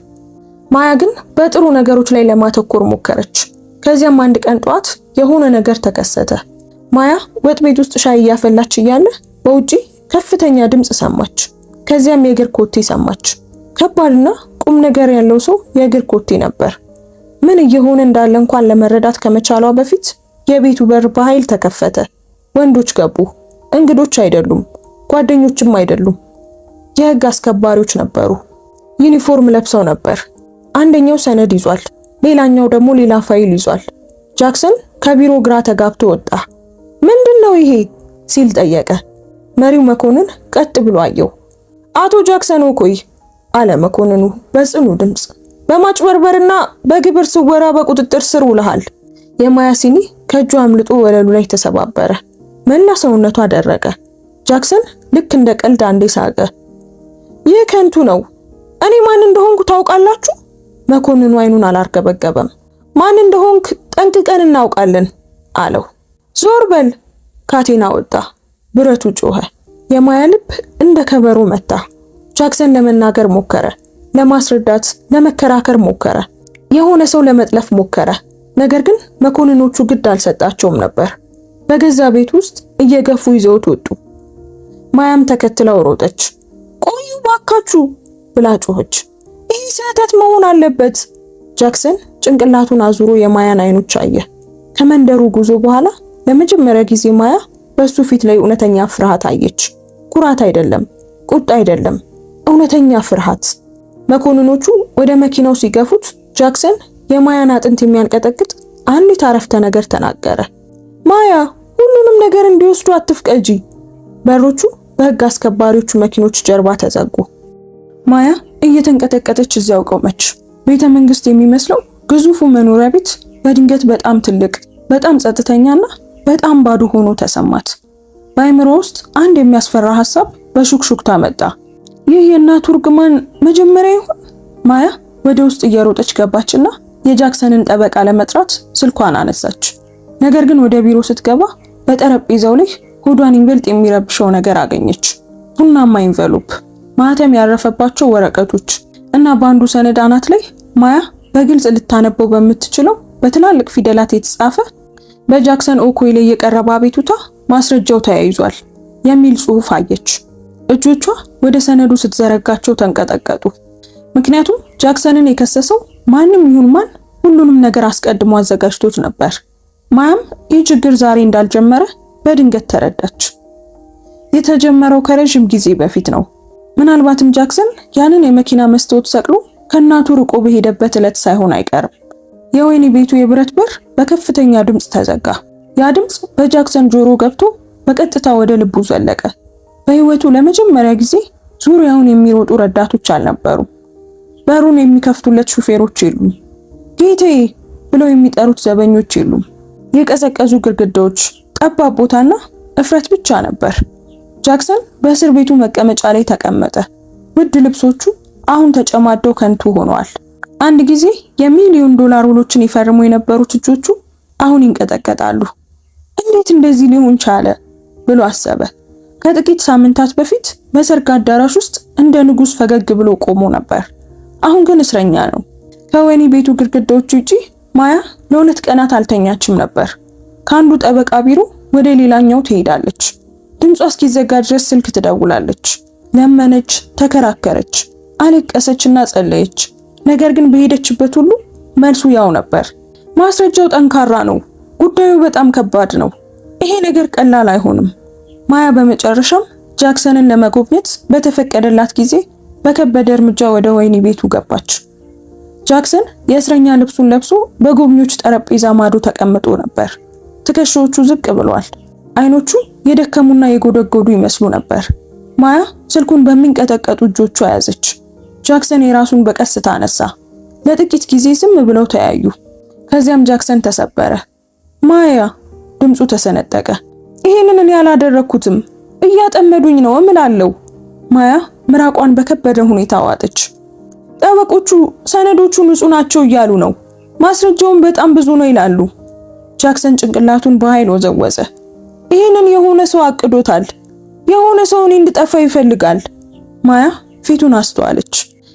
ማያ ግን በጥሩ ነገሮች ላይ ለማተኮር ሞከረች። ከዚያም አንድ ቀን ጧት የሆነ ነገር ተከሰተ። ማያ ወጥ ቤት ውስጥ ሻይ እያፈላች እያለ በውጪ ከፍተኛ ድምጽ ሰማች። ከዚያም የእግር ኮቴ ሰማች። ከባድና ቁም ነገር ያለው ሰው የእግር ኮቴ ነበር። ምን እየሆነ እንዳለ እንኳን ለመረዳት ከመቻሏ በፊት የቤቱ በር በኃይል ተከፈተ። ወንዶች ገቡ። እንግዶች አይደሉም፣ ጓደኞችም አይደሉም። የህግ አስከባሪዎች ነበሩ። ዩኒፎርም ለብሰው ነበር። አንደኛው ሰነድ ይዟል፣ ሌላኛው ደግሞ ሌላ ፋይል ይዟል። ጃክሰን ከቢሮ ግራ ተጋብቶ ወጣ። ምንድነው ይሄ ሲል ጠየቀ። መሪው መኮንን ቀጥ ብሎ አየው። አቶ ጃክሰን ኦኮይ አለ መኮንኑ በጽኑ ድምጽ። በማጭበርበርና በግብር ስወራ በቁጥጥር ስር ውለሃል። የማያ ሲኒ ከእጁ አምልጦ ወለሉ ላይ ተሰባበረ። መላ ሰውነቷ ደረቀ። ጃክሰን ልክ እንደ ቀልድ አንዴ ሳቀ። ይህ ከንቱ ነው። እኔ ማን እንደሆንኩ ታውቃላችሁ? መኮንኑ አይኑን አላርገበገበም። ማን እንደሆንክ ጠንቅቀን እናውቃለን አለው። ዞር በል። ካቴና ወጣ። ብረቱ ጮኸ። የማያ ልብ እንደ ከበሮ መታ። ጃክሰን ለመናገር ሞከረ፣ ለማስረዳት፣ ለመከራከር ሞከረ፣ የሆነ ሰው ለመጥለፍ ሞከረ። ነገር ግን መኮንኖቹ ግድ አልሰጣቸውም ነበር። በገዛ ቤት ውስጥ እየገፉ ይዘውት ወጡ። ማያም ተከትለው ሮጠች። ቆዩ ባካችሁ ብላ ጮኸች። ይህ ስህተት መሆን አለበት። ጃክሰን ጭንቅላቱን አዙሮ የማያን አይኖች አየ። ከመንደሩ ጉዞ በኋላ ለመጀመሪያ ጊዜ ማያ በሱ ፊት ላይ እውነተኛ ፍርሃት አየች። ኩራት አይደለም፣ ቁጣ አይደለም፣ እውነተኛ ፍርሃት። መኮንኖቹ ወደ መኪናው ሲገፉት ጃክሰን የማያን አጥንት የሚያንቀጠቅጥ አንዲት አረፍተ ነገር ተናገረ። ማያ፣ ሁሉንም ነገር እንዲወስዱ አትፍቀጂ። በሮቹ በህግ አስከባሪዎቹ መኪኖች ጀርባ ተዘጉ። ማያ እየተንቀጠቀጠች እዚያው ቆመች። ቤተ መንግስት የሚመስለው ግዙፉ መኖሪያ ቤት በድንገት በጣም ትልቅ፣ በጣም ጸጥተኛና በጣም ባዶ ሆኖ ተሰማት። በአይምሮ ውስጥ አንድ የሚያስፈራ ሐሳብ በሹክሹክታ መጣ። ይህ የእናቱ እርግማን መጀመሪያ ይሆን? ማያ ወደ ውስጥ እየሮጠች ገባችና የጃክሰንን ጠበቃ ለመጥራት ስልኳን አነሳች። ነገር ግን ወደ ቢሮ ስትገባ በጠረጴዛው ላይ ሆዷን ይበልጥ የሚረብሸው ነገር አገኘች። ቡናማ ኢንቨሎፕ፣ ማህተም ያረፈባቸው ወረቀቶች እና በአንዱ ሰነድ አናት ላይ ማያ በግልጽ ልታነበው በምትችለው በትላልቅ ፊደላት የተጻፈ በጃክሰን ኦኮይ ላይ የቀረበ አቤቱታ ማስረጃው ተያይዟል የሚል ጽሑፍ አየች። እጆቿ ወደ ሰነዱ ስትዘረጋቸው ተንቀጠቀጡ። ምክንያቱም ጃክሰንን የከሰሰው ማንም ይሁን ማን ሁሉንም ነገር አስቀድሞ አዘጋጅቶት ነበር። ማያም ይህ ችግር ዛሬ እንዳልጀመረ በድንገት ተረዳች። የተጀመረው ከረጅም ጊዜ በፊት ነው። ምናልባትም ጃክሰን ያንን የመኪና መስታወት ሰቅሎ ከእናቱ ርቆ በሄደበት ዕለት ሳይሆን አይቀርም። የወህኒ ቤቱ የብረት በር በከፍተኛ ድምፅ ተዘጋ። ያ ድምፅ በጃክሰን ጆሮ ገብቶ በቀጥታ ወደ ልቡ ዘለቀ። በህይወቱ ለመጀመሪያ ጊዜ ዙሪያውን የሚሮጡ ረዳቶች አልነበሩም። በሩን የሚከፍቱለት ሹፌሮች የሉም። ጌቴ ብለው የሚጠሩት ዘበኞች የሉም። የቀዘቀዙ ግድግዳዎች፣ ጠባብ ቦታና እፍረት ብቻ ነበር። ጃክሰን በእስር ቤቱ መቀመጫ ላይ ተቀመጠ። ውድ ልብሶቹ አሁን ተጨማደው ከንቱ ሆነዋል። አንድ ጊዜ $1,000,000 ውሎችን ይፈርሙ የነበሩት እጆቹ አሁን ይንቀጠቀጣሉ። እንዴት እንደዚህ ሊሆን ቻለ ብሎ አሰበ። ከጥቂት ሳምንታት በፊት በሰርግ አዳራሽ ውስጥ እንደ ንጉስ ፈገግ ብሎ ቆሞ ነበር። አሁን ግን እስረኛ ነው። ከወህኒ ቤቱ ግድግዳዎች ውጪ ማያ ለ2 ቀናት አልተኛችም ነበር። ከአንዱ ጠበቃ ቢሮ ወደ ሌላኛው ትሄዳለች። ድምጿ እስኪዘጋ ድረስ ስልክ ትደውላለች። ለመነች፣ ተከራከረች፣ አለቀሰችና ጸለየች። ነገር ግን በሄደችበት ሁሉ መልሱ ያው ነበር። ማስረጃው ጠንካራ ነው። ጉዳዩ በጣም ከባድ ነው። ይሄ ነገር ቀላል አይሆንም። ማያ በመጨረሻም ጃክሰንን ለመጎብኘት በተፈቀደላት ጊዜ በከበደ እርምጃ ወደ ወህኒ ቤቱ ገባች። ጃክሰን የእስረኛ ልብሱን ለብሶ በጎብኚዎች ጠረጴዛ ማዶ ተቀምጦ ነበር። ትከሻዎቹ ዝቅ ብለዋል። አይኖቹ የደከሙና የጎደጎዱ ይመስሉ ነበር። ማያ ስልኩን በሚንቀጠቀጡ እጆቿ ያዘች። ጃክሰን የራሱን በቀስታ አነሳ። ለጥቂት ጊዜ ዝም ብለው ተያዩ። ከዚያም ጃክሰን ተሰበረ። ማያ፣ ድምፁ ተሰነጠቀ። ይሄንን እኔ ያላደረኩትም፣ እያጠመዱኝ ነው እምላለሁ። ማያ ምራቋን በከበደ ሁኔታ ዋጠች። ጠበቆቹ ሰነዶቹ ንጹህ ናቸው እያሉ ነው፣ ማስረጃውን በጣም ብዙ ነው ይላሉ። ጃክሰን ጭንቅላቱን በኃይል ወዘወዘ። ይሄንን የሆነ ሰው አቅዶታል። የሆነ ሰው እኔ እንድጠፋ ይፈልጋል። ማያ ፊቱን አስተዋለች።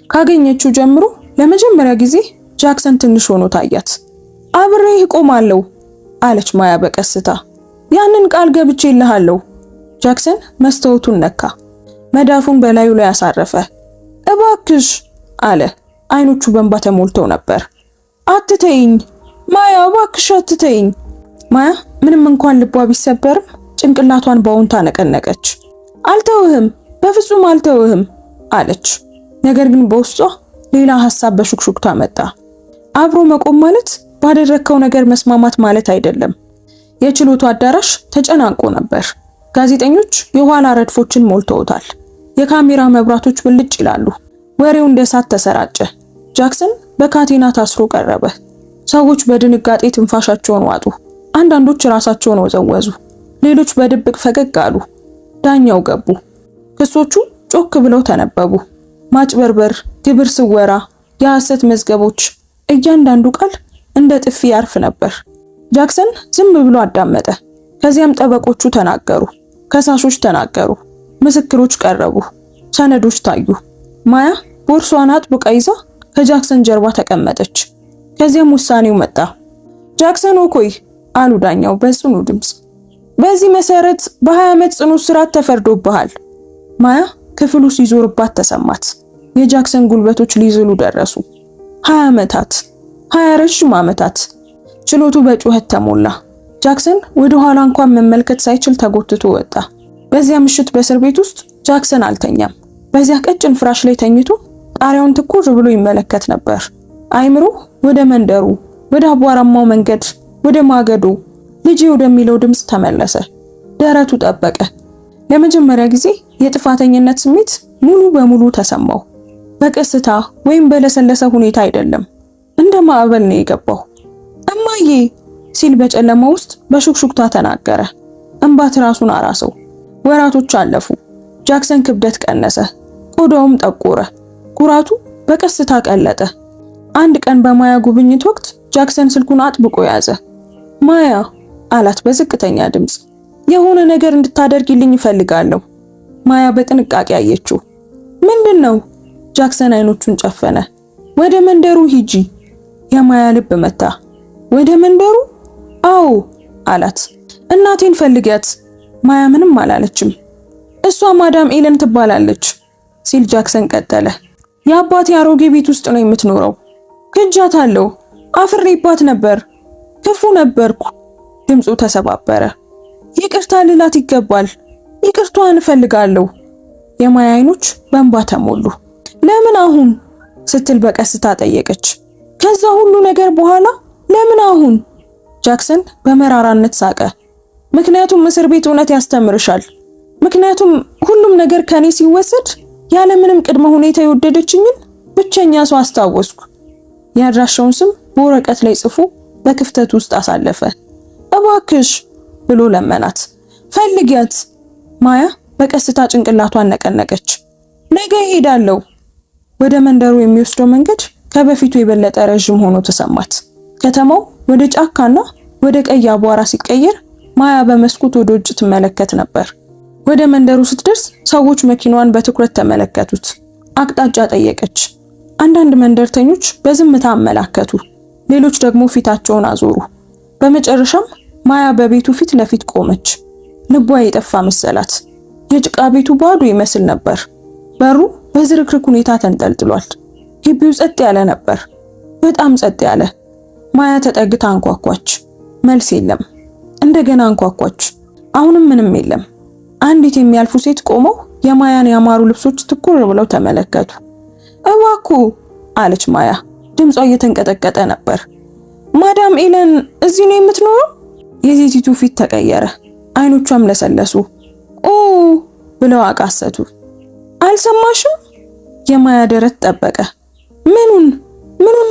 ካገኘችው ጀምሮ ለመጀመሪያ ጊዜ ጃክሰን ትንሽ ሆኖ ታያት። አብሬህ እቆማለሁ አለች ማያ በቀስታ። ያንን ቃል ገብቼልሃለሁ። ጃክሰን መስታወቱን ነካ። መዳፉን በላዩ ላይ አሳረፈ። እባክሽ አለ። አይኖቹ በእንባ ተሞልተው ነበር። አትተይኝ ማያ፣ እባክሽ አትተይኝ። ማያ ምንም እንኳን ልቧ ቢሰበርም ጭንቅላቷን በአዎንታ ነቀነቀች። አልተውህም፣ በፍጹም አልተውህም አለች። ነገር ግን በውስጧ ሌላ ሐሳብ በሹክሹክታ መጣ። አብሮ መቆም ማለት ባደረከው ነገር መስማማት ማለት አይደለም። የችሎቱ አዳራሽ ተጨናንቆ ነበር። ጋዜጠኞች የኋላ ረድፎችን ሞልተውታል። የካሜራ መብራቶች ብልጭ ይላሉ። ወሬው እንደ እሳት ተሰራጨ። ጃክሰን በካቴና ታስሮ ቀረበ። ሰዎች በድንጋጤ ትንፋሻቸውን ዋጡ። አንዳንዶች ራሳቸውን ወዘወዙ፣ ሌሎች በድብቅ ፈገግ አሉ። ዳኛው ገቡ። ክሶቹ ጮክ ብለው ተነበቡ። ማጭበርበር፣ ግብር ስወራ፣ የሐሰት መዝገቦች፣ እያንዳንዱ ቃል እንደ ጥፊ ያርፍ ነበር። ጃክሰን ዝም ብሎ አዳመጠ። ከዚያም ጠበቆቹ ተናገሩ፣ ከሳሾች ተናገሩ፣ ምስክሮች ቀረቡ፣ ሰነዶች ታዩ። ማያ ቦርሷን አጥብቃ ይዛ ከጃክሰን ጀርባ ተቀመጠች። ከዚያም ውሳኔው መጣ። ጃክሰን ኦኮይ አሉ ዳኛው በጽኑ ድምፅ። በዚህ መሰረት በ20 ዓመት ጽኑ እስራት ተፈርዶብሃል። ማያ ክፍሉ ሲዞርባት ተሰማት። የጃክሰን ጉልበቶች ሊዝሉ ደረሱ። 20 ዓመታት፣ 20 ረጅም ዓመታት። ችሎቱ በጩኸት ተሞላ። ጃክሰን ወደ ኋላ እንኳን መመልከት ሳይችል ተጎትቶ ወጣ። በዚያ ምሽት በእስር ቤት ውስጥ ጃክሰን አልተኛም። በዚያ ቀጭን ፍራሽ ላይ ተኝቶ ጣሪያውን ትኩር ብሎ ይመለከት ነበር። አይምሮ ወደ መንደሩ፣ ወደ አቧራማው መንገድ፣ ወደ ማገዶ፣ ልጄ ወደሚለው ድምፅ ተመለሰ። ደረቱ ጠበቀ። ለመጀመሪያ ጊዜ የጥፋተኝነት ስሜት ሙሉ በሙሉ ተሰማው። በቀስታ ወይም በለሰለሰ ሁኔታ አይደለም፣ እንደ ማዕበል ነው የገባው። እማዬ ሲል በጨለማ ውስጥ በሹክሹክታ ተናገረ። እንባት ራሱን አራሰው። ወራቶች አለፉ። ጃክሰን ክብደት ቀነሰ፣ ቆዳውም ጠቆረ፣ ኩራቱ በቀስታ ቀለጠ። አንድ ቀን በማያ ጉብኝት ወቅት ጃክሰን ስልኩን አጥብቆ ያዘ። ማያ አላት በዝቅተኛ ድምፅ፣ የሆነ ነገር እንድታደርጊልኝ እፈልጋለሁ። ማያ በጥንቃቄ አየችው። ምንድን ነው? ጃክሰን አይኖቹን ጨፈነ። ወደ መንደሩ ሂጂ። የማያ ልብ መታ። ወደ መንደሩ? አዎ አላት። እናቴን ፈልጊያት። ማያ ምንም አላለችም። እሷ ማዳም ኤለን ትባላለች ሲል ጃክሰን ቀጠለ። የአባቴ አሮጌ ቤት ውስጥ ነው የምትኖረው። ክጃታለሁ። አፍሬባት ነበር። ክፉ ነበርኩ። ድምፁ ተሰባበረ። ይቅርታ ልላት ይገባል። ይቅርታዋን እፈልጋለሁ። የማያ አይኖች በእንባ ተሞሉ። ለምን አሁን ስትል በቀስታ ጠየቀች። ከዛ ሁሉ ነገር በኋላ ለምን አሁን? ጃክሰን በመራራነት ሳቀ። ምክንያቱም እስር ቤት እውነት ያስተምርሻል። ምክንያቱም ሁሉም ነገር ከኔ ሲወሰድ ያለምንም ቅድመ ሁኔታ የወደደችኝን ብቸኛ ሰው አስታወስኩ። የአድራሻውን ስም በወረቀት ላይ ጽፎ በክፍተት ውስጥ አሳለፈ። እባክሽ ብሎ ለመናት። ፈልጊያት። ማያ በቀስታ ጭንቅላቷን ነቀነቀች። ነገ እሄዳለሁ። ወደ መንደሩ የሚወስደው መንገድ ከበፊቱ የበለጠ ረዥም ሆኖ ተሰማት። ከተማው ወደ ጫካና ወደ ቀይ አቧራ ሲቀየር ማያ በመስኮት ወደ ውጭ ትመለከት ነበር። ወደ መንደሩ ስትደርስ ሰዎች መኪናዋን በትኩረት ተመለከቱት። አቅጣጫ ጠየቀች። አንዳንድ መንደርተኞች በዝምታ አመላከቱ፣ ሌሎች ደግሞ ፊታቸውን አዞሩ። በመጨረሻም ማያ በቤቱ ፊት ለፊት ቆመች። ልቧ የጠፋ መሰላት። የጭቃ ቤቱ ባዶ ይመስል ነበር። በሩ በዝርክርክ ሁኔታ ተንጠልጥሏል። ግቢው ጸጥ ያለ ነበር፣ በጣም ጸጥ ያለ። ማያ ተጠግታ አንኳኳች። መልስ የለም። እንደገና አንኳኳች። አሁንም ምንም የለም። አንዲት የሚያልፉ ሴት ቆመው የማያን ያማሩ ልብሶች ትኩር ብለው ተመለከቱ። እባክዎ አለች ማያ። ድምጿ እየተንቀጠቀጠ ነበር። ማዳም ኤለን እዚህ ነው የምትኖረው? የሴቲቱ ፊት ተቀየረ። አይኖቿም ለሰለሱ። ኦ ብለው አቃሰቱ። አልሰማሽም? የማያ ደረት ጠበቀ። ምኑን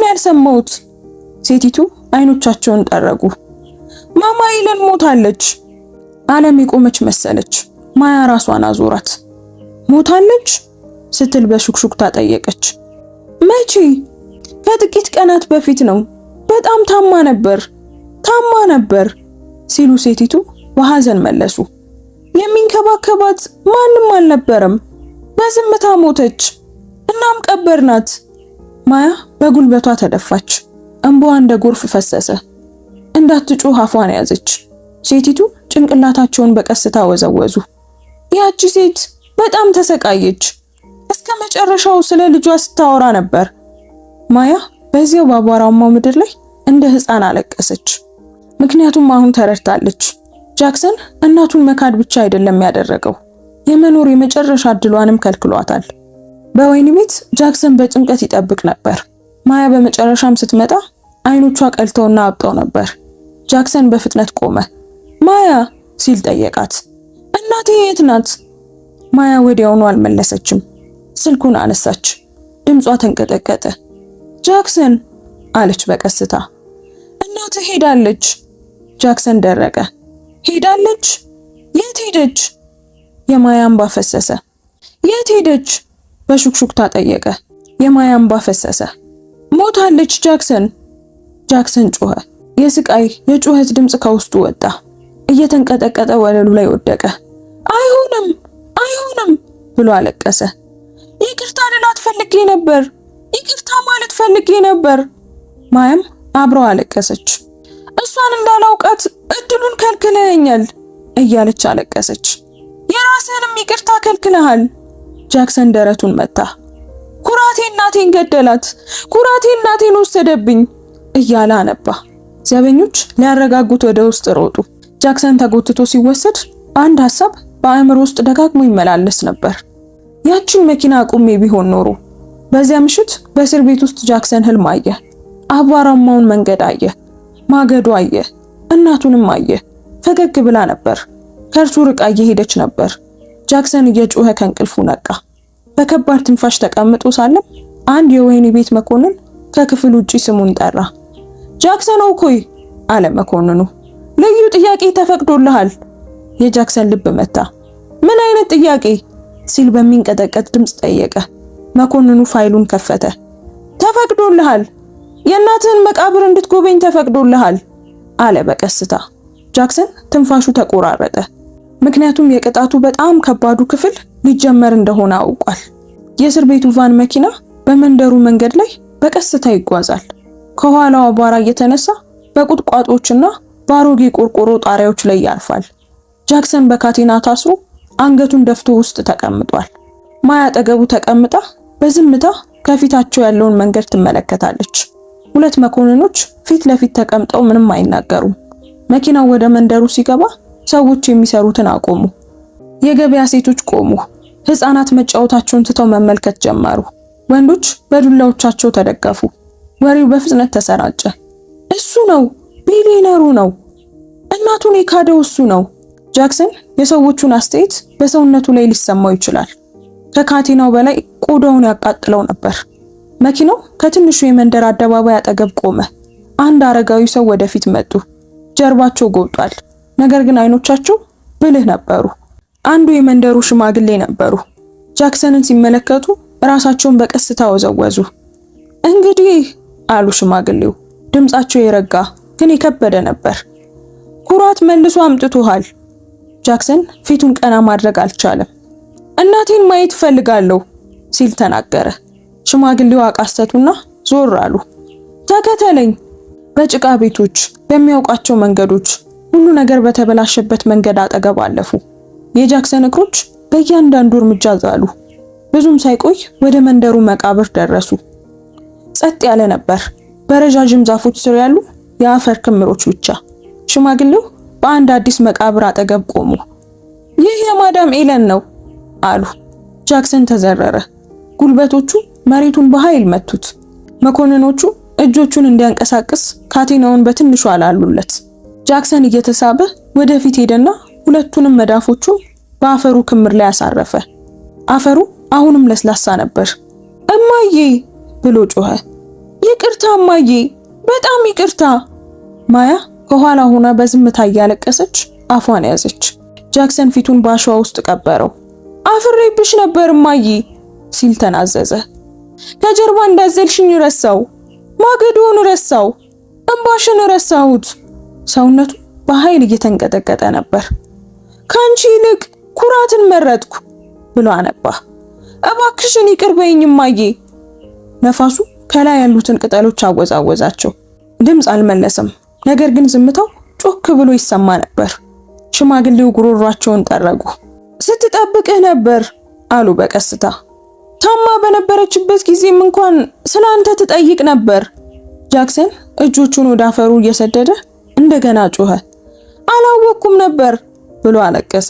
ያልሰማሁት? ሴቲቱ አይኖቻቸውን ጠረጉ። ማማ ኤለን ሞታለች። ዓለም የቆመች መሰለች። ማያ ራሷን አዞራት። ሞታለች ስትል በሹክሹክታ ጠየቀች። መቼ? ከጥቂት ቀናት በፊት ነው። በጣም ታማ ነበር ሲሉ ሴቲቱ በሐዘን መለሱ። የሚንከባከባት ማንም አልነበረም። በዝምታ ሞተች። እናም ቀበርናት። ማያ በጉልበቷ ተደፋች። እንባዋ እንደ ጎርፍ ፈሰሰ። እንዳትጮህ አፏን ያዘች። ሴቲቱ ጭንቅላታቸውን በቀስታ ወዘወዙ። ያቺ ሴት በጣም ተሰቃየች። እስከ መጨረሻው ስለ ልጇ ስታወራ ነበር። ማያ በዚያው በአቧራማው ምድር ላይ እንደ ሕፃን አለቀሰች። ምክንያቱም አሁን ተረድታለች። ጃክሰን እናቱን መካድ ብቻ አይደለም ያደረገው፣ የመኖር የመጨረሻ እድሏንም ከልክሏታል። በወህኒ ቤት ጃክሰን በጭንቀት ይጠብቅ ነበር። ማያ በመጨረሻም ስትመጣ አይኖቿ ቀልተውና አብጠው ነበር። ጃክሰን በፍጥነት ቆመ። ማያ ሲል ጠየቃት። እናቴ የት ናት? ማያ ወዲያውኑ አልመለሰችም። ስልኩን አነሳች። ድምጿ ተንቀጠቀጠ። ጃክሰን አለች በቀስታ። እናትህ ሄዳለች። ጃክሰን ደረቀ። ሄዳለች? የት ሄደች? የማያ እንባ ፈሰሰ። የት ሄደች? በሹክሹክታ ጠየቀ። የማያ እንባ ፈሰሰ። ሞታለች ጃክሰን። ጃክሰን ጮኸ። የስቃይ የጩኸት ድምፅ ከውስጡ ወጣ። እየተንቀጠቀጠ ወለሉ ላይ ወደቀ። አይሆንም ብሎ አለቀሰ። ይቅርታ ልላት ፈልጌ ነበር። ይቅርታ ማለት ፈልጌ ነበር። ማያም አብረው አለቀሰች። እሷን እንዳላውቃት እድሉን ከልክለኸኛል እያለች አለቀሰች። የራስህንም ይቅርታ ከልክለሃል። ጃክሰን ደረቱን መታ። ኩራቴ እናቴን ገደላት፣ ኩራቴ እናቴን ወሰደብኝ እያለ አነባ። ዘበኞች ሊያረጋጉት ወደ ውስጥ ሮጡ። ጃክሰን ተጎትቶ ሲወሰድ አንድ ሐሳብ በአእምሮ ውስጥ ደጋግሞ ይመላለስ ነበር። ያችን መኪና አቁሜ ቢሆን ኖሮ። በዚያ ምሽት በእስር ቤት ውስጥ ጃክሰን ህልም አየ። አቧራማውን መንገድ አየ፣ ማገዶ አየ፣ እናቱንም አየ። ፈገግ ብላ ነበር። ከእርሱ ርቃ እየሄደች ነበር። ጃክሰን እየጮኸ ከእንቅልፉ ነቃ። በከባድ ትንፋሽ ተቀምጦ ሳለም አንድ የወህኒ ቤት መኮንን ከክፍል ውጪ ስሙን ጠራ። ጃክሰን ኦኮይ አለ መኮንኑ። ልዩ ጥያቄ ተፈቅዶልሃል። የጃክሰን ልብ መታ። ምን አይነት ጥያቄ ሲል በሚንቀጠቀጥ ድምፅ ጠየቀ። መኮንኑ ፋይሉን ከፈተ። ተፈቅዶልሃል፣ የእናትህን መቃብር እንድትጎበኝ ተፈቅዶልሃል አለ በቀስታ። ጃክሰን ትንፋሹ ተቆራረጠ። ምክንያቱም የቅጣቱ በጣም ከባዱ ክፍል ሊጀመር እንደሆነ አውቋል። የእስር ቤቱ ቫን መኪና በመንደሩ መንገድ ላይ በቀስታ ይጓዛል። ከኋላው አቧራ እየተነሳ በቁጥቋጦችና በአሮጌ ቆርቆሮ ጣሪያዎች ላይ ያርፋል። ጃክሰን በካቴና ታስሮ አንገቱን ደፍቶ ውስጥ ተቀምጧል። ማያ አጠገቡ ተቀምጣ በዝምታ ከፊታቸው ያለውን መንገድ ትመለከታለች። ሁለት መኮንኖች ፊት ለፊት ተቀምጠው ምንም አይናገሩም። መኪናው ወደ መንደሩ ሲገባ ሰዎች የሚሰሩትን አቆሙ። የገበያ ሴቶች ቆሙ። ህፃናት መጫወታቸውን ትተው መመልከት ጀመሩ። ወንዶች በዱላዎቻቸው ተደገፉ። ወሬው በፍጥነት ተሰራጨ። እሱ ነው፣ ቢሊየነሩ ነው፣ እናቱን የካደው እሱ ነው። ጃክሰን የሰዎቹን አስተያየት በሰውነቱ ላይ ሊሰማው ይችላል። ከካቴናው በላይ ቆዳውን ያቃጥለው ነበር። መኪናው ከትንሹ የመንደር አደባባይ አጠገብ ቆመ። አንድ አረጋዊ ሰው ወደፊት መጡ። ጀርባቸው ጎብጧል፣ ነገር ግን አይኖቻቸው ብልህ ነበሩ። አንዱ የመንደሩ ሽማግሌ ነበሩ። ጃክሰንን ሲመለከቱ ራሳቸውን በቀስታ ወዘወዙ። እንግዲህ አሉ ሽማግሌው። ድምጻቸው የረጋ ግን የከበደ ነበር። ኩራት መልሶ አምጥቶሃል። ጃክሰን ፊቱን ቀና ማድረግ አልቻለም። እናቴን ማየት ፈልጋለሁ ሲል ተናገረ። ሽማግሌው አቃስተቱና ዞር አሉ። ተከተለኝ። በጭቃ ቤቶች፣ በሚያውቃቸው መንገዶች፣ ሁሉ ነገር በተበላሸበት መንገድ አጠገብ አለፉ። የጃክሰን እግሮች በእያንዳንዱ እርምጃ ዛሉ። ብዙም ሳይቆይ ወደ መንደሩ መቃብር ደረሱ። ጸጥ ያለ ነበር። በረጃጅም ዛፎች ስር ያሉ የአፈር ክምሮች ብቻ። ሽማግሌው በአንድ አዲስ መቃብር አጠገብ ቆሙ። ይህ የማዳም ኤለን ነው አሉ። ጃክሰን ተዘረረ። ጉልበቶቹ መሬቱን በኃይል መቱት። መኮንኖቹ እጆቹን እንዲያንቀሳቅስ ካቴናውን በትንሹ አላሉለት። ጃክሰን እየተሳበ ወደፊት ሄደና ሁለቱንም መዳፎቹን በአፈሩ ክምር ላይ አሳረፈ። አፈሩ አሁንም ለስላሳ ነበር። እማዬ ብሎ ጮኸ። ይቅርታ እማዬ፣ በጣም ይቅርታ። ማያ ከኋላ ሆና በዝምታ እያለቀሰች አፏን ያዘች። ጃክሰን ፊቱን በአሸዋ ውስጥ ቀበረው። አፍሬብሽ ነበር እማዬ ሲል ተናዘዘ። ከጀርባ እንዳዘልሽኝ ረሳው፣ ማገዶን ረሳው፣ እንባሽን ረሳሁት። ሰውነቱ በኃይል እየተንቀጠቀጠ ነበር። ካንቺ ይልቅ ኩራትን መረጥኩ ብሎ አነባ። እባክሽን ይቅር በይኝ እማዬ። ነፋሱ ከላይ ያሉትን ቅጠሎች አወዛወዛቸው። ድምፅ አልመለሰም፣ ነገር ግን ዝምታው ጮክ ብሎ ይሰማ ነበር። ሽማግሌው ጉሮሯቸውን ጠረጉ። ስትጠብቅህ ነበር አሉ በቀስታ። ታማ በነበረችበት ጊዜም እንኳን ስላንተ ትጠይቅ ነበር። ጃክሰን እጆቹን ወደ አፈሩ እየሰደደ እንደገና ጮኸ። አላወቅኩም ነበር ብሎ አለቀሰ።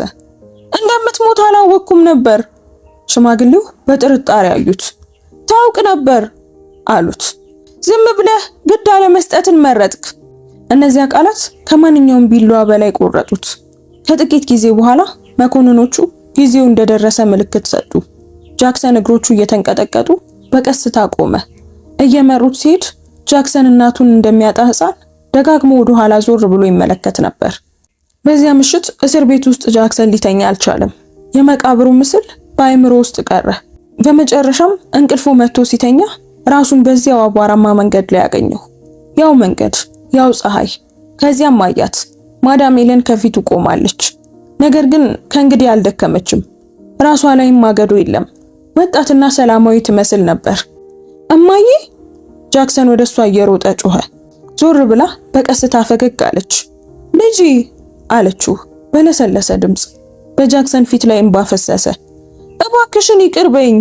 እንደምትሞት አላወቅኩም ነበር። ሽማግሌው በጥርጣሬ አዩት። ታውቅ ነበር አሉት። ዝም ብለህ ግድ አለመስጠትን መረጥክ። እነዚያ ቃላት ከማንኛውም ቢላዋ በላይ ቆረጡት። ከጥቂት ጊዜ በኋላ መኮንኖቹ ጊዜው እንደደረሰ ምልክት ሰጡ። ጃክሰን እግሮቹ እየተንቀጠቀጡ በቀስታ ቆመ። እየመሩት ሲሄድ ጃክሰን እናቱን እንደሚያጣ ሕፃን ደጋግሞ ወደ ኋላ ዞር ብሎ ይመለከት ነበር። በዚያ ምሽት እስር ቤት ውስጥ ጃክሰን ሊተኛ አልቻለም። የመቃብሩ ምስል በአእምሮ ውስጥ ቀረ። በመጨረሻም እንቅልፉ መጥቶ ሲተኛ ራሱን በዚያው አቧራማ መንገድ ላይ ያገኘው። ያው መንገድ፣ ያው ፀሐይ። ከዚያም አያት። ማዳም ኤለን ከፊቱ ቆማለች። ነገር ግን ከእንግዲህ አልደከመችም። ራሷ ላይም ማገዶ የለም። ወጣትና ሰላማዊ ትመስል ነበር። እማዬ! ጃክሰን ወደሷ እየሮጠ ጮኸ። ዞር ብላ በቀስታ ፈገግ አለች። ልጄ አለችው በለሰለሰ ድምፅ። በጃክሰን ፊት ላይ እንባ ፈሰሰ። እባክሽን ይቅር በይኝ።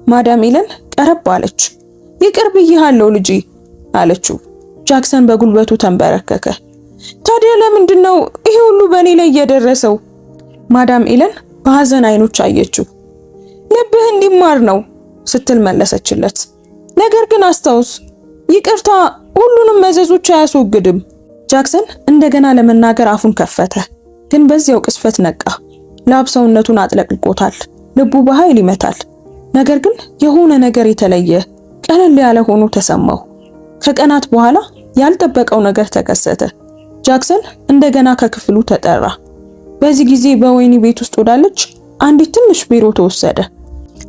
ማዳም ኤለን ቀረብ አለች። ይቅር ብዬሃለሁ ልጄ አለችው። ጃክሰን በጉልበቱ ተንበረከከ። ታዲያ ለምንድነው ይሄ ሁሉ በእኔ ላይ እየደረሰው? ማዳም ኤለን በሐዘን አይኖች አየችው። ልብህ እንዲማር ነው ስትል መለሰችለት። ነገር ግን አስታውስ፣ ይቅርታ ሁሉንም መዘዞች አያስወግድም። ጃክሰን እንደገና ለመናገር አፉን ከፈተ፣ ግን በዚያው ቅስፈት ነቃ። ላብ ሰውነቱን አጥለቅልቆታል። ልቡ በኃይል ይመታል። ነገር ግን የሆነ ነገር የተለየ ቀለል ያለ ሆኖ ተሰማው። ከቀናት በኋላ ያልጠበቀው ነገር ተከሰተ። ጃክሰን እንደገና ከክፍሉ ተጠራ። በዚህ ጊዜ በወህኒ ቤት ውስጥ ወዳለች አንዲት ትንሽ ቢሮ ተወሰደ።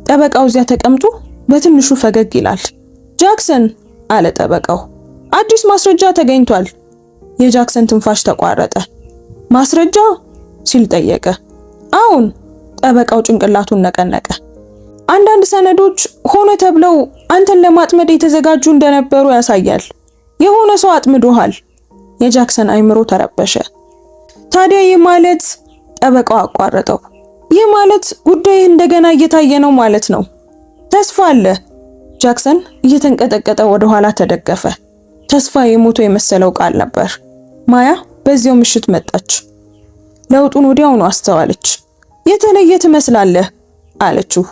ጠበቃው እዚያ ተቀምጦ በትንሹ ፈገግ ይላል። ጃክሰን አለ ጠበቃው፣ አዲስ ማስረጃ ተገኝቷል። የጃክሰን ትንፋሽ ተቋረጠ። ማስረጃ ሲል ጠየቀ። አሁን ጠበቃው ጭንቅላቱን ነቀነቀ። አንዳንድ ሰነዶች ሆነ ተብለው አንተን ለማጥመድ የተዘጋጁ እንደነበሩ ያሳያል። የሆነ ሰው አጥምዶሃል። የጃክሰን አይምሮ ተረበሸ። ታዲያ ይህ ማለት? ጠበቃው አቋረጠው። ይህ ማለት ጉዳይ እንደገና እየታየ ነው ማለት ነው። ተስፋ አለ። ጃክሰን እየተንቀጠቀጠ ወደ ኋላ ተደገፈ። ተስፋ የሞቶ የመሰለው ቃል ነበር። ማያ በዚያው ምሽት መጣች። ለውጡን ወዲያውኑ አስተዋለች። የተለየ ትመስላለህ አለችው።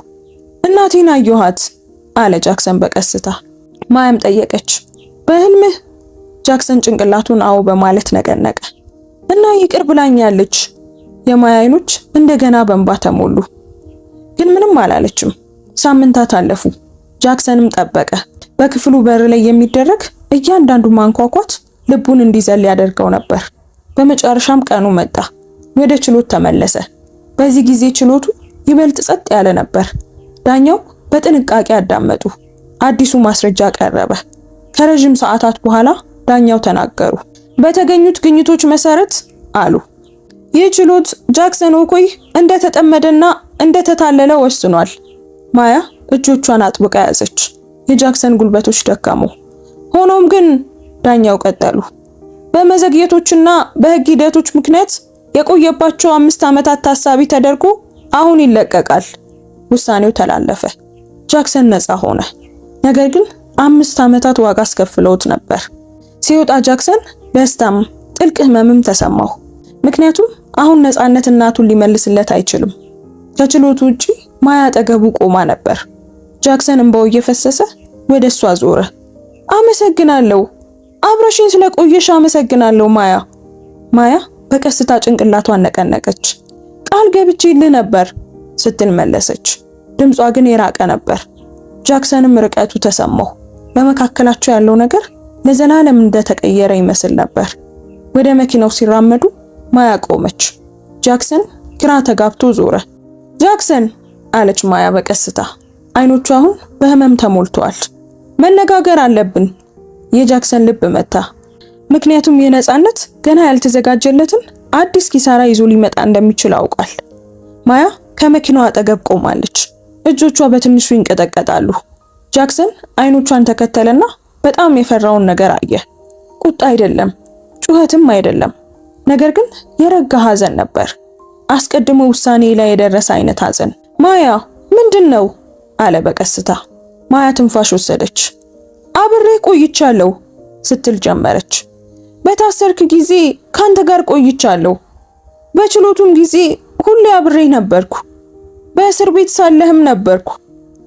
እናቴን አየኋት አለ ጃክሰን በቀስታ። ማያም ጠየቀች፣ በህልምህ? ጃክሰን ጭንቅላቱን አዎ በማለት ነቀነቀ። እና ይቅር ብላኛለች። የማያ አይኖች እንደገና በእንባ ተሞሉ። ግን ምንም አላለችም። ሳምንታት አለፉ። ጃክሰንም ጠበቀ። በክፍሉ በር ላይ የሚደረግ እያንዳንዱ ማንኳኳት ልቡን እንዲዘል ያደርገው ነበር። በመጨረሻም ቀኑ መጣ። ወደ ችሎት ተመለሰ። በዚህ ጊዜ ችሎቱ ይበልጥ ጸጥ ያለ ነበር። ዳኛው በጥንቃቄ አዳመጡ። አዲሱ ማስረጃ ቀረበ። ከረጅም ሰዓታት በኋላ ዳኛው ተናገሩ። በተገኙት ግኝቶች መሰረት አሉ፣ ይህ ችሎት ጃክሰን ኦኮይ እንደተጠመደና እንደተታለለ ወስኗል። ማያ እጆቿን አጥብቃ ያዘች። የጃክሰን ጉልበቶች ደከሙ። ሆኖም ግን ዳኛው ቀጠሉ፣ በመዘግየቶችና በህግ ሂደቶች ምክንያት የቆየባቸው 5 ዓመታት ታሳቢ ተደርጎ አሁን ይለቀቃል። ውሳኔው ተላለፈ። ጃክሰን ነፃ ሆነ። ነገር ግን 5 ዓመታት ዋጋ አስከፍለውት ነበር። ሲወጣ ጃክሰን ደስታም ጥልቅ ህመምም ተሰማው። ምክንያቱም አሁን ነፃነት እናቱን ሊመልስለት አይችልም። ከችሎቱ ውጪ ማያ አጠገቡ ቆማ ነበር። ጃክሰን እንባው እየፈሰሰ ወደ እሷ ዞረ። አመሰግናለሁ፣ አብረሽኝ ስለቆየሽ አመሰግናለሁ ማያ። ማያ በቀስታ ጭንቅላቷን ነቀነቀች። ቃል ገብቼልህ ነበር ስትል መለሰች። ድምጿ ግን የራቀ ነበር። ጃክሰንም ርቀቱ ተሰማው። በመካከላቸው ያለው ነገር ለዘላለም እንደተቀየረ ይመስል ነበር። ወደ መኪናው ሲራመዱ ማያ ቆመች። ጃክሰን ግራ ተጋብቶ ዞረ። ጃክሰን አለች ማያ በቀስታ። አይኖቹ አሁን በህመም ተሞልተዋል። መነጋገር አለብን። የጃክሰን ልብ መታ። ምክንያቱም የነፃነት ገና ያልተዘጋጀለትን አዲስ ኪሳራ ይዞ ሊመጣ እንደሚችል አውቃል። ማያ ከመኪናው አጠገብ ቆማለች። እጆቿ በትንሹ ይንቀጠቀጣሉ። ጃክሰን አይኖቿን ተከተለና በጣም የፈራውን ነገር አየ። ቁጣ አይደለም፣ ጩኸትም አይደለም። ነገር ግን የረጋ ሐዘን ነበር። አስቀድሞ ውሳኔ ላይ የደረሰ አይነት ሐዘን። ማያ ምንድነው? አለ በቀስታ። ማያ ትንፋሽ ወሰደች። አብሬ ቆይቻለሁ ስትል ጀመረች። በታሰርክ ጊዜ ካንተ ጋር ቆይቻለሁ። በችሎቱም ጊዜ ሁሌ አብሬ ነበርኩ። በእስር ቤት ሳለህም ነበርኩ።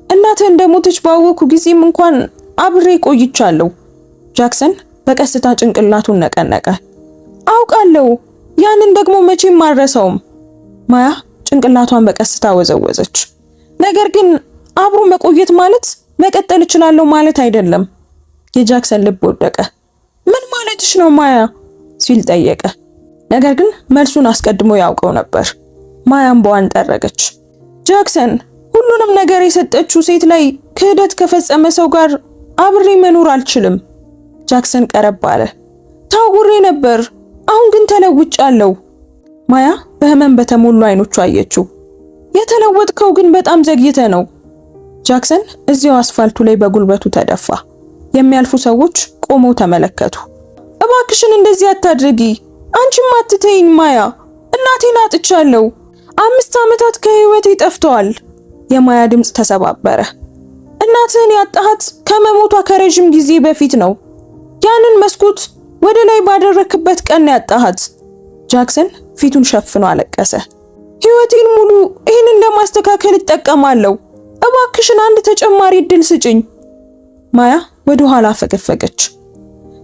እናትህ እንደሞተች ባወኩ ጊዜም እንኳን አብሬ ቆይቻለሁ። ጃክሰን በቀስታ ጭንቅላቱን ነቀነቀ። አውቃለሁ፣ ያንን ደግሞ መቼም አልረሳውም። ማያ ጭንቅላቷን በቀስታ ወዘወዘች። ነገር ግን አብሮ መቆየት ማለት መቀጠል እችላለሁ ማለት አይደለም። የጃክሰን ልብ ወደቀ። ምን ማለትሽ ነው ማያ ሲል ጠየቀ። ነገር ግን መልሱን አስቀድሞ ያውቀው ነበር። ማያም በዋን ጠረገች። ጃክሰን ሁሉንም ነገር የሰጠችው ሴት ላይ ክህደት ከፈጸመ ሰው ጋር አብሬ መኖር አልችልም። ጃክሰን ቀረብ አለ። ታውሬ ነበር፣ አሁን ግን ተለውጫለሁ። ማያ በህመም በተሞሉ አይኖቹ አየችው። የተለወጥከው ግን በጣም ዘግይተ ነው። ጃክሰን እዚያው አስፋልቱ ላይ በጉልበቱ ተደፋ። የሚያልፉ ሰዎች ቆመው ተመለከቱ። እባክሽን እንደዚህ አታድርጊ፣ አንቺም አትተይኝ ማያ፣ እናቴን አጥቻለሁ። 5 ዓመታት ከህይወቴ ጠፍተዋል። የማያ ድምጽ ተሰባበረ። እናትህን ያጣሃት ከመሞቷ ከረጅም ጊዜ በፊት ነው። ያንን መስኮት ወደ ላይ ባደረክበት ቀን ያጣሃት። ጃክሰን ፊቱን ሸፍኖ አለቀሰ። ህይወቴን ሙሉ ይህንን ለማስተካከል እጠቀማለሁ። እባክሽን አንድ ተጨማሪ እድል ስጭኝ። ማያ ወደ ኋላ ፈገፈገች።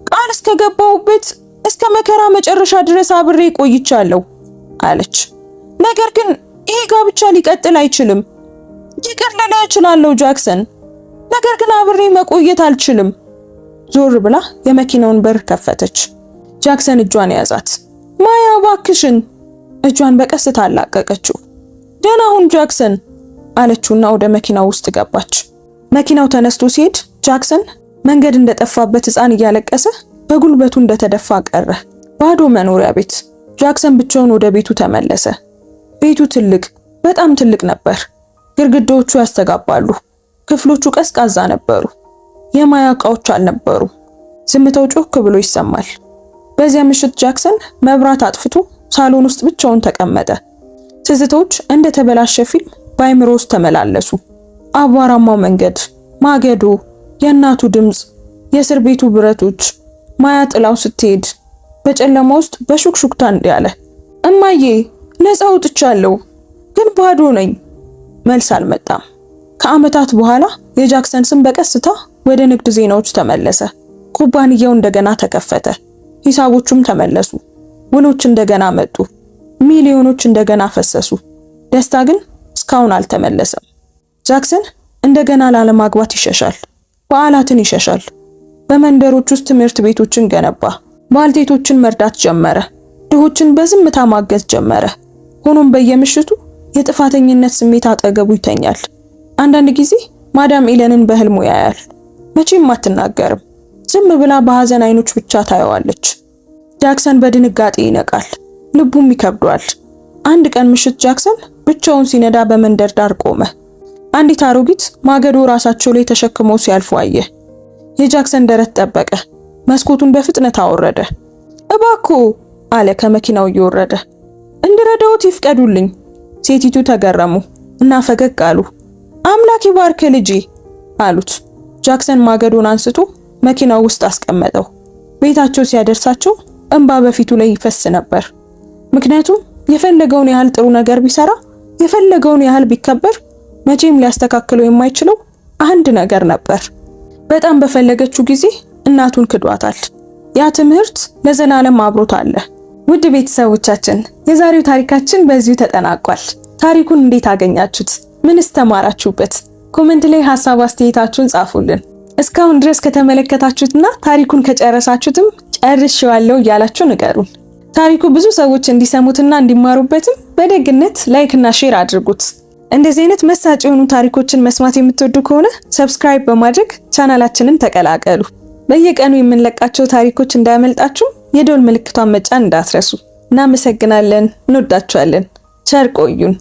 ቃል እስከገባሁበት እስከ መከራ መጨረሻ ድረስ አብሬ ቆይቻለሁ አለች። ነገር ግን ይሄ ጋብቻ ሊቀጥል አይችልም። ይቅር ልልህ እችላለሁ ጃክሰን፣ ነገር ግን አብሬ መቆየት አልችልም። ዞር ብላ የመኪናውን በር ከፈተች። ጃክሰን እጇን ያዛት። ማያ እባክሽን። እጇን በቀስታ አላቀቀችው። ደህና ሁን ጃክሰን አለችውና ወደ መኪናው ውስጥ ገባች። መኪናው ተነስቶ ሲሄድ ጃክሰን መንገድ እንደጠፋበት ሕፃን እያለቀሰ በጉልበቱ እንደተደፋ ቀረ። ባዶ መኖሪያ ቤት። ጃክሰን ብቻውን ወደ ቤቱ ተመለሰ። ቤቱ ትልቅ፣ በጣም ትልቅ ነበር። ግድግዳዎቹ ያስተጋባሉ። ክፍሎቹ ቀዝቃዛ ነበሩ። የማያ ዕቃዎች አልነበሩ። ዝምታው ጮክ ብሎ ይሰማል። በዚያ ምሽት ጃክሰን መብራት አጥፍቶ ሳሎን ውስጥ ብቻውን ተቀመጠ። ትዝታዎች እንደ ተበላሸ ፊልም በአይምሮ ውስጥ ተመላለሱ። አቧራማው መንገድ፣ ማገዶ፣ የእናቱ ድምፅ፣ የእስር ቤቱ ብረቶች፣ ማያ ጥላው ስትሄድ፣ በጨለማ ውስጥ በሹክሹክታ እንዲህ አለ። እማዬ ነፃ ወጥቻለሁ፣ ግን ባዶ ነኝ። መልስ አልመጣም። ከዓመታት በኋላ የጃክሰን ስም በቀስታ ወደ ንግድ ዜናዎች ተመለሰ። ኩባንያው እንደገና ተከፈተ። ሂሳቦቹም ተመለሱ። ውሎች እንደገና መጡ። ሚሊዮኖች እንደገና ፈሰሱ። ደስታ ግን እስካሁን አልተመለሰም። ጃክሰን እንደገና ላለማግባት ይሸሻል። በዓላትን ይሸሻል። በመንደሮች ውስጥ ትምህርት ቤቶችን ገነባ። ባልቴቶችን መርዳት ጀመረ። ድሆችን በዝምታ ማገዝ ጀመረ። ሆኖም በየምሽቱ የጥፋተኝነት ስሜት አጠገቡ ይተኛል። አንዳንድ ጊዜ ማዳም ኤለንን በህልሙ ያያል። መቼም አትናገርም። ዝም ብላ በሐዘን አይኖች ብቻ ታየዋለች። ጃክሰን በድንጋጤ ይነቃል። ልቡም ይከብዷል። አንድ ቀን ምሽት ጃክሰን ብቻውን ሲነዳ በመንደር ዳር ቆመ። አንዲት አሮጊት ማገዶ ራሳቸው ላይ ተሸክመው ሲያልፉ አየ። የጃክሰን ደረት ጠበቀ። መስኮቱን በፍጥነት አወረደ። እባክዎ አለ ከመኪናው እየወረደ። እንድረዳዎት ይፍቀዱልኝ። ሴቲቱ ተገረሙ እና ፈገግ አሉ። አምላክ ይባርክ ልጄ አሉት። ጃክሰን ማገዶን አንስቶ መኪናው ውስጥ አስቀመጠው። ቤታቸው ሲያደርሳቸው እንባ በፊቱ ላይ ይፈስ ነበር። ምክንያቱም የፈለገውን ያህል ጥሩ ነገር ቢሰራ፣ የፈለገውን ያህል ቢከበር፣ መቼም ሊያስተካክለው የማይችለው አንድ ነገር ነበር። በጣም በፈለገችው ጊዜ እናቱን ክዷታል። ያ ትምህርት ለዘላለም አብሮት አለ። ውድ ቤተሰቦቻችን የዛሬው ታሪካችን በዚሁ ተጠናቋል። ታሪኩን እንዴት አገኛችሁት? ምንስ ተማራችሁበት? ኮሜንት ላይ ሐሳብ አስተያየታችሁን ጻፉልን። እስካሁን ድረስ ከተመለከታችሁትና ታሪኩን ከጨረሳችሁትም ጨርሼዋለሁ እያላችሁ ንገሩን። ታሪኩ ብዙ ሰዎች እንዲሰሙትና እንዲማሩበትም በደግነት ላይክ እና ሼር አድርጉት። እንደዚህ አይነት መሳጭ የሆኑ ታሪኮችን መስማት የምትወዱ ከሆነ ሰብስክራይብ በማድረግ ቻናላችንን ተቀላቀሉ። በየቀኑ የምንለቃቸው ታሪኮች እንዳያመልጣችሁ የደወል ምልክቷን መጫን እንዳትረሱ። እናመሰግናለን። እንወዳችኋለን። ቸር ቆዩን።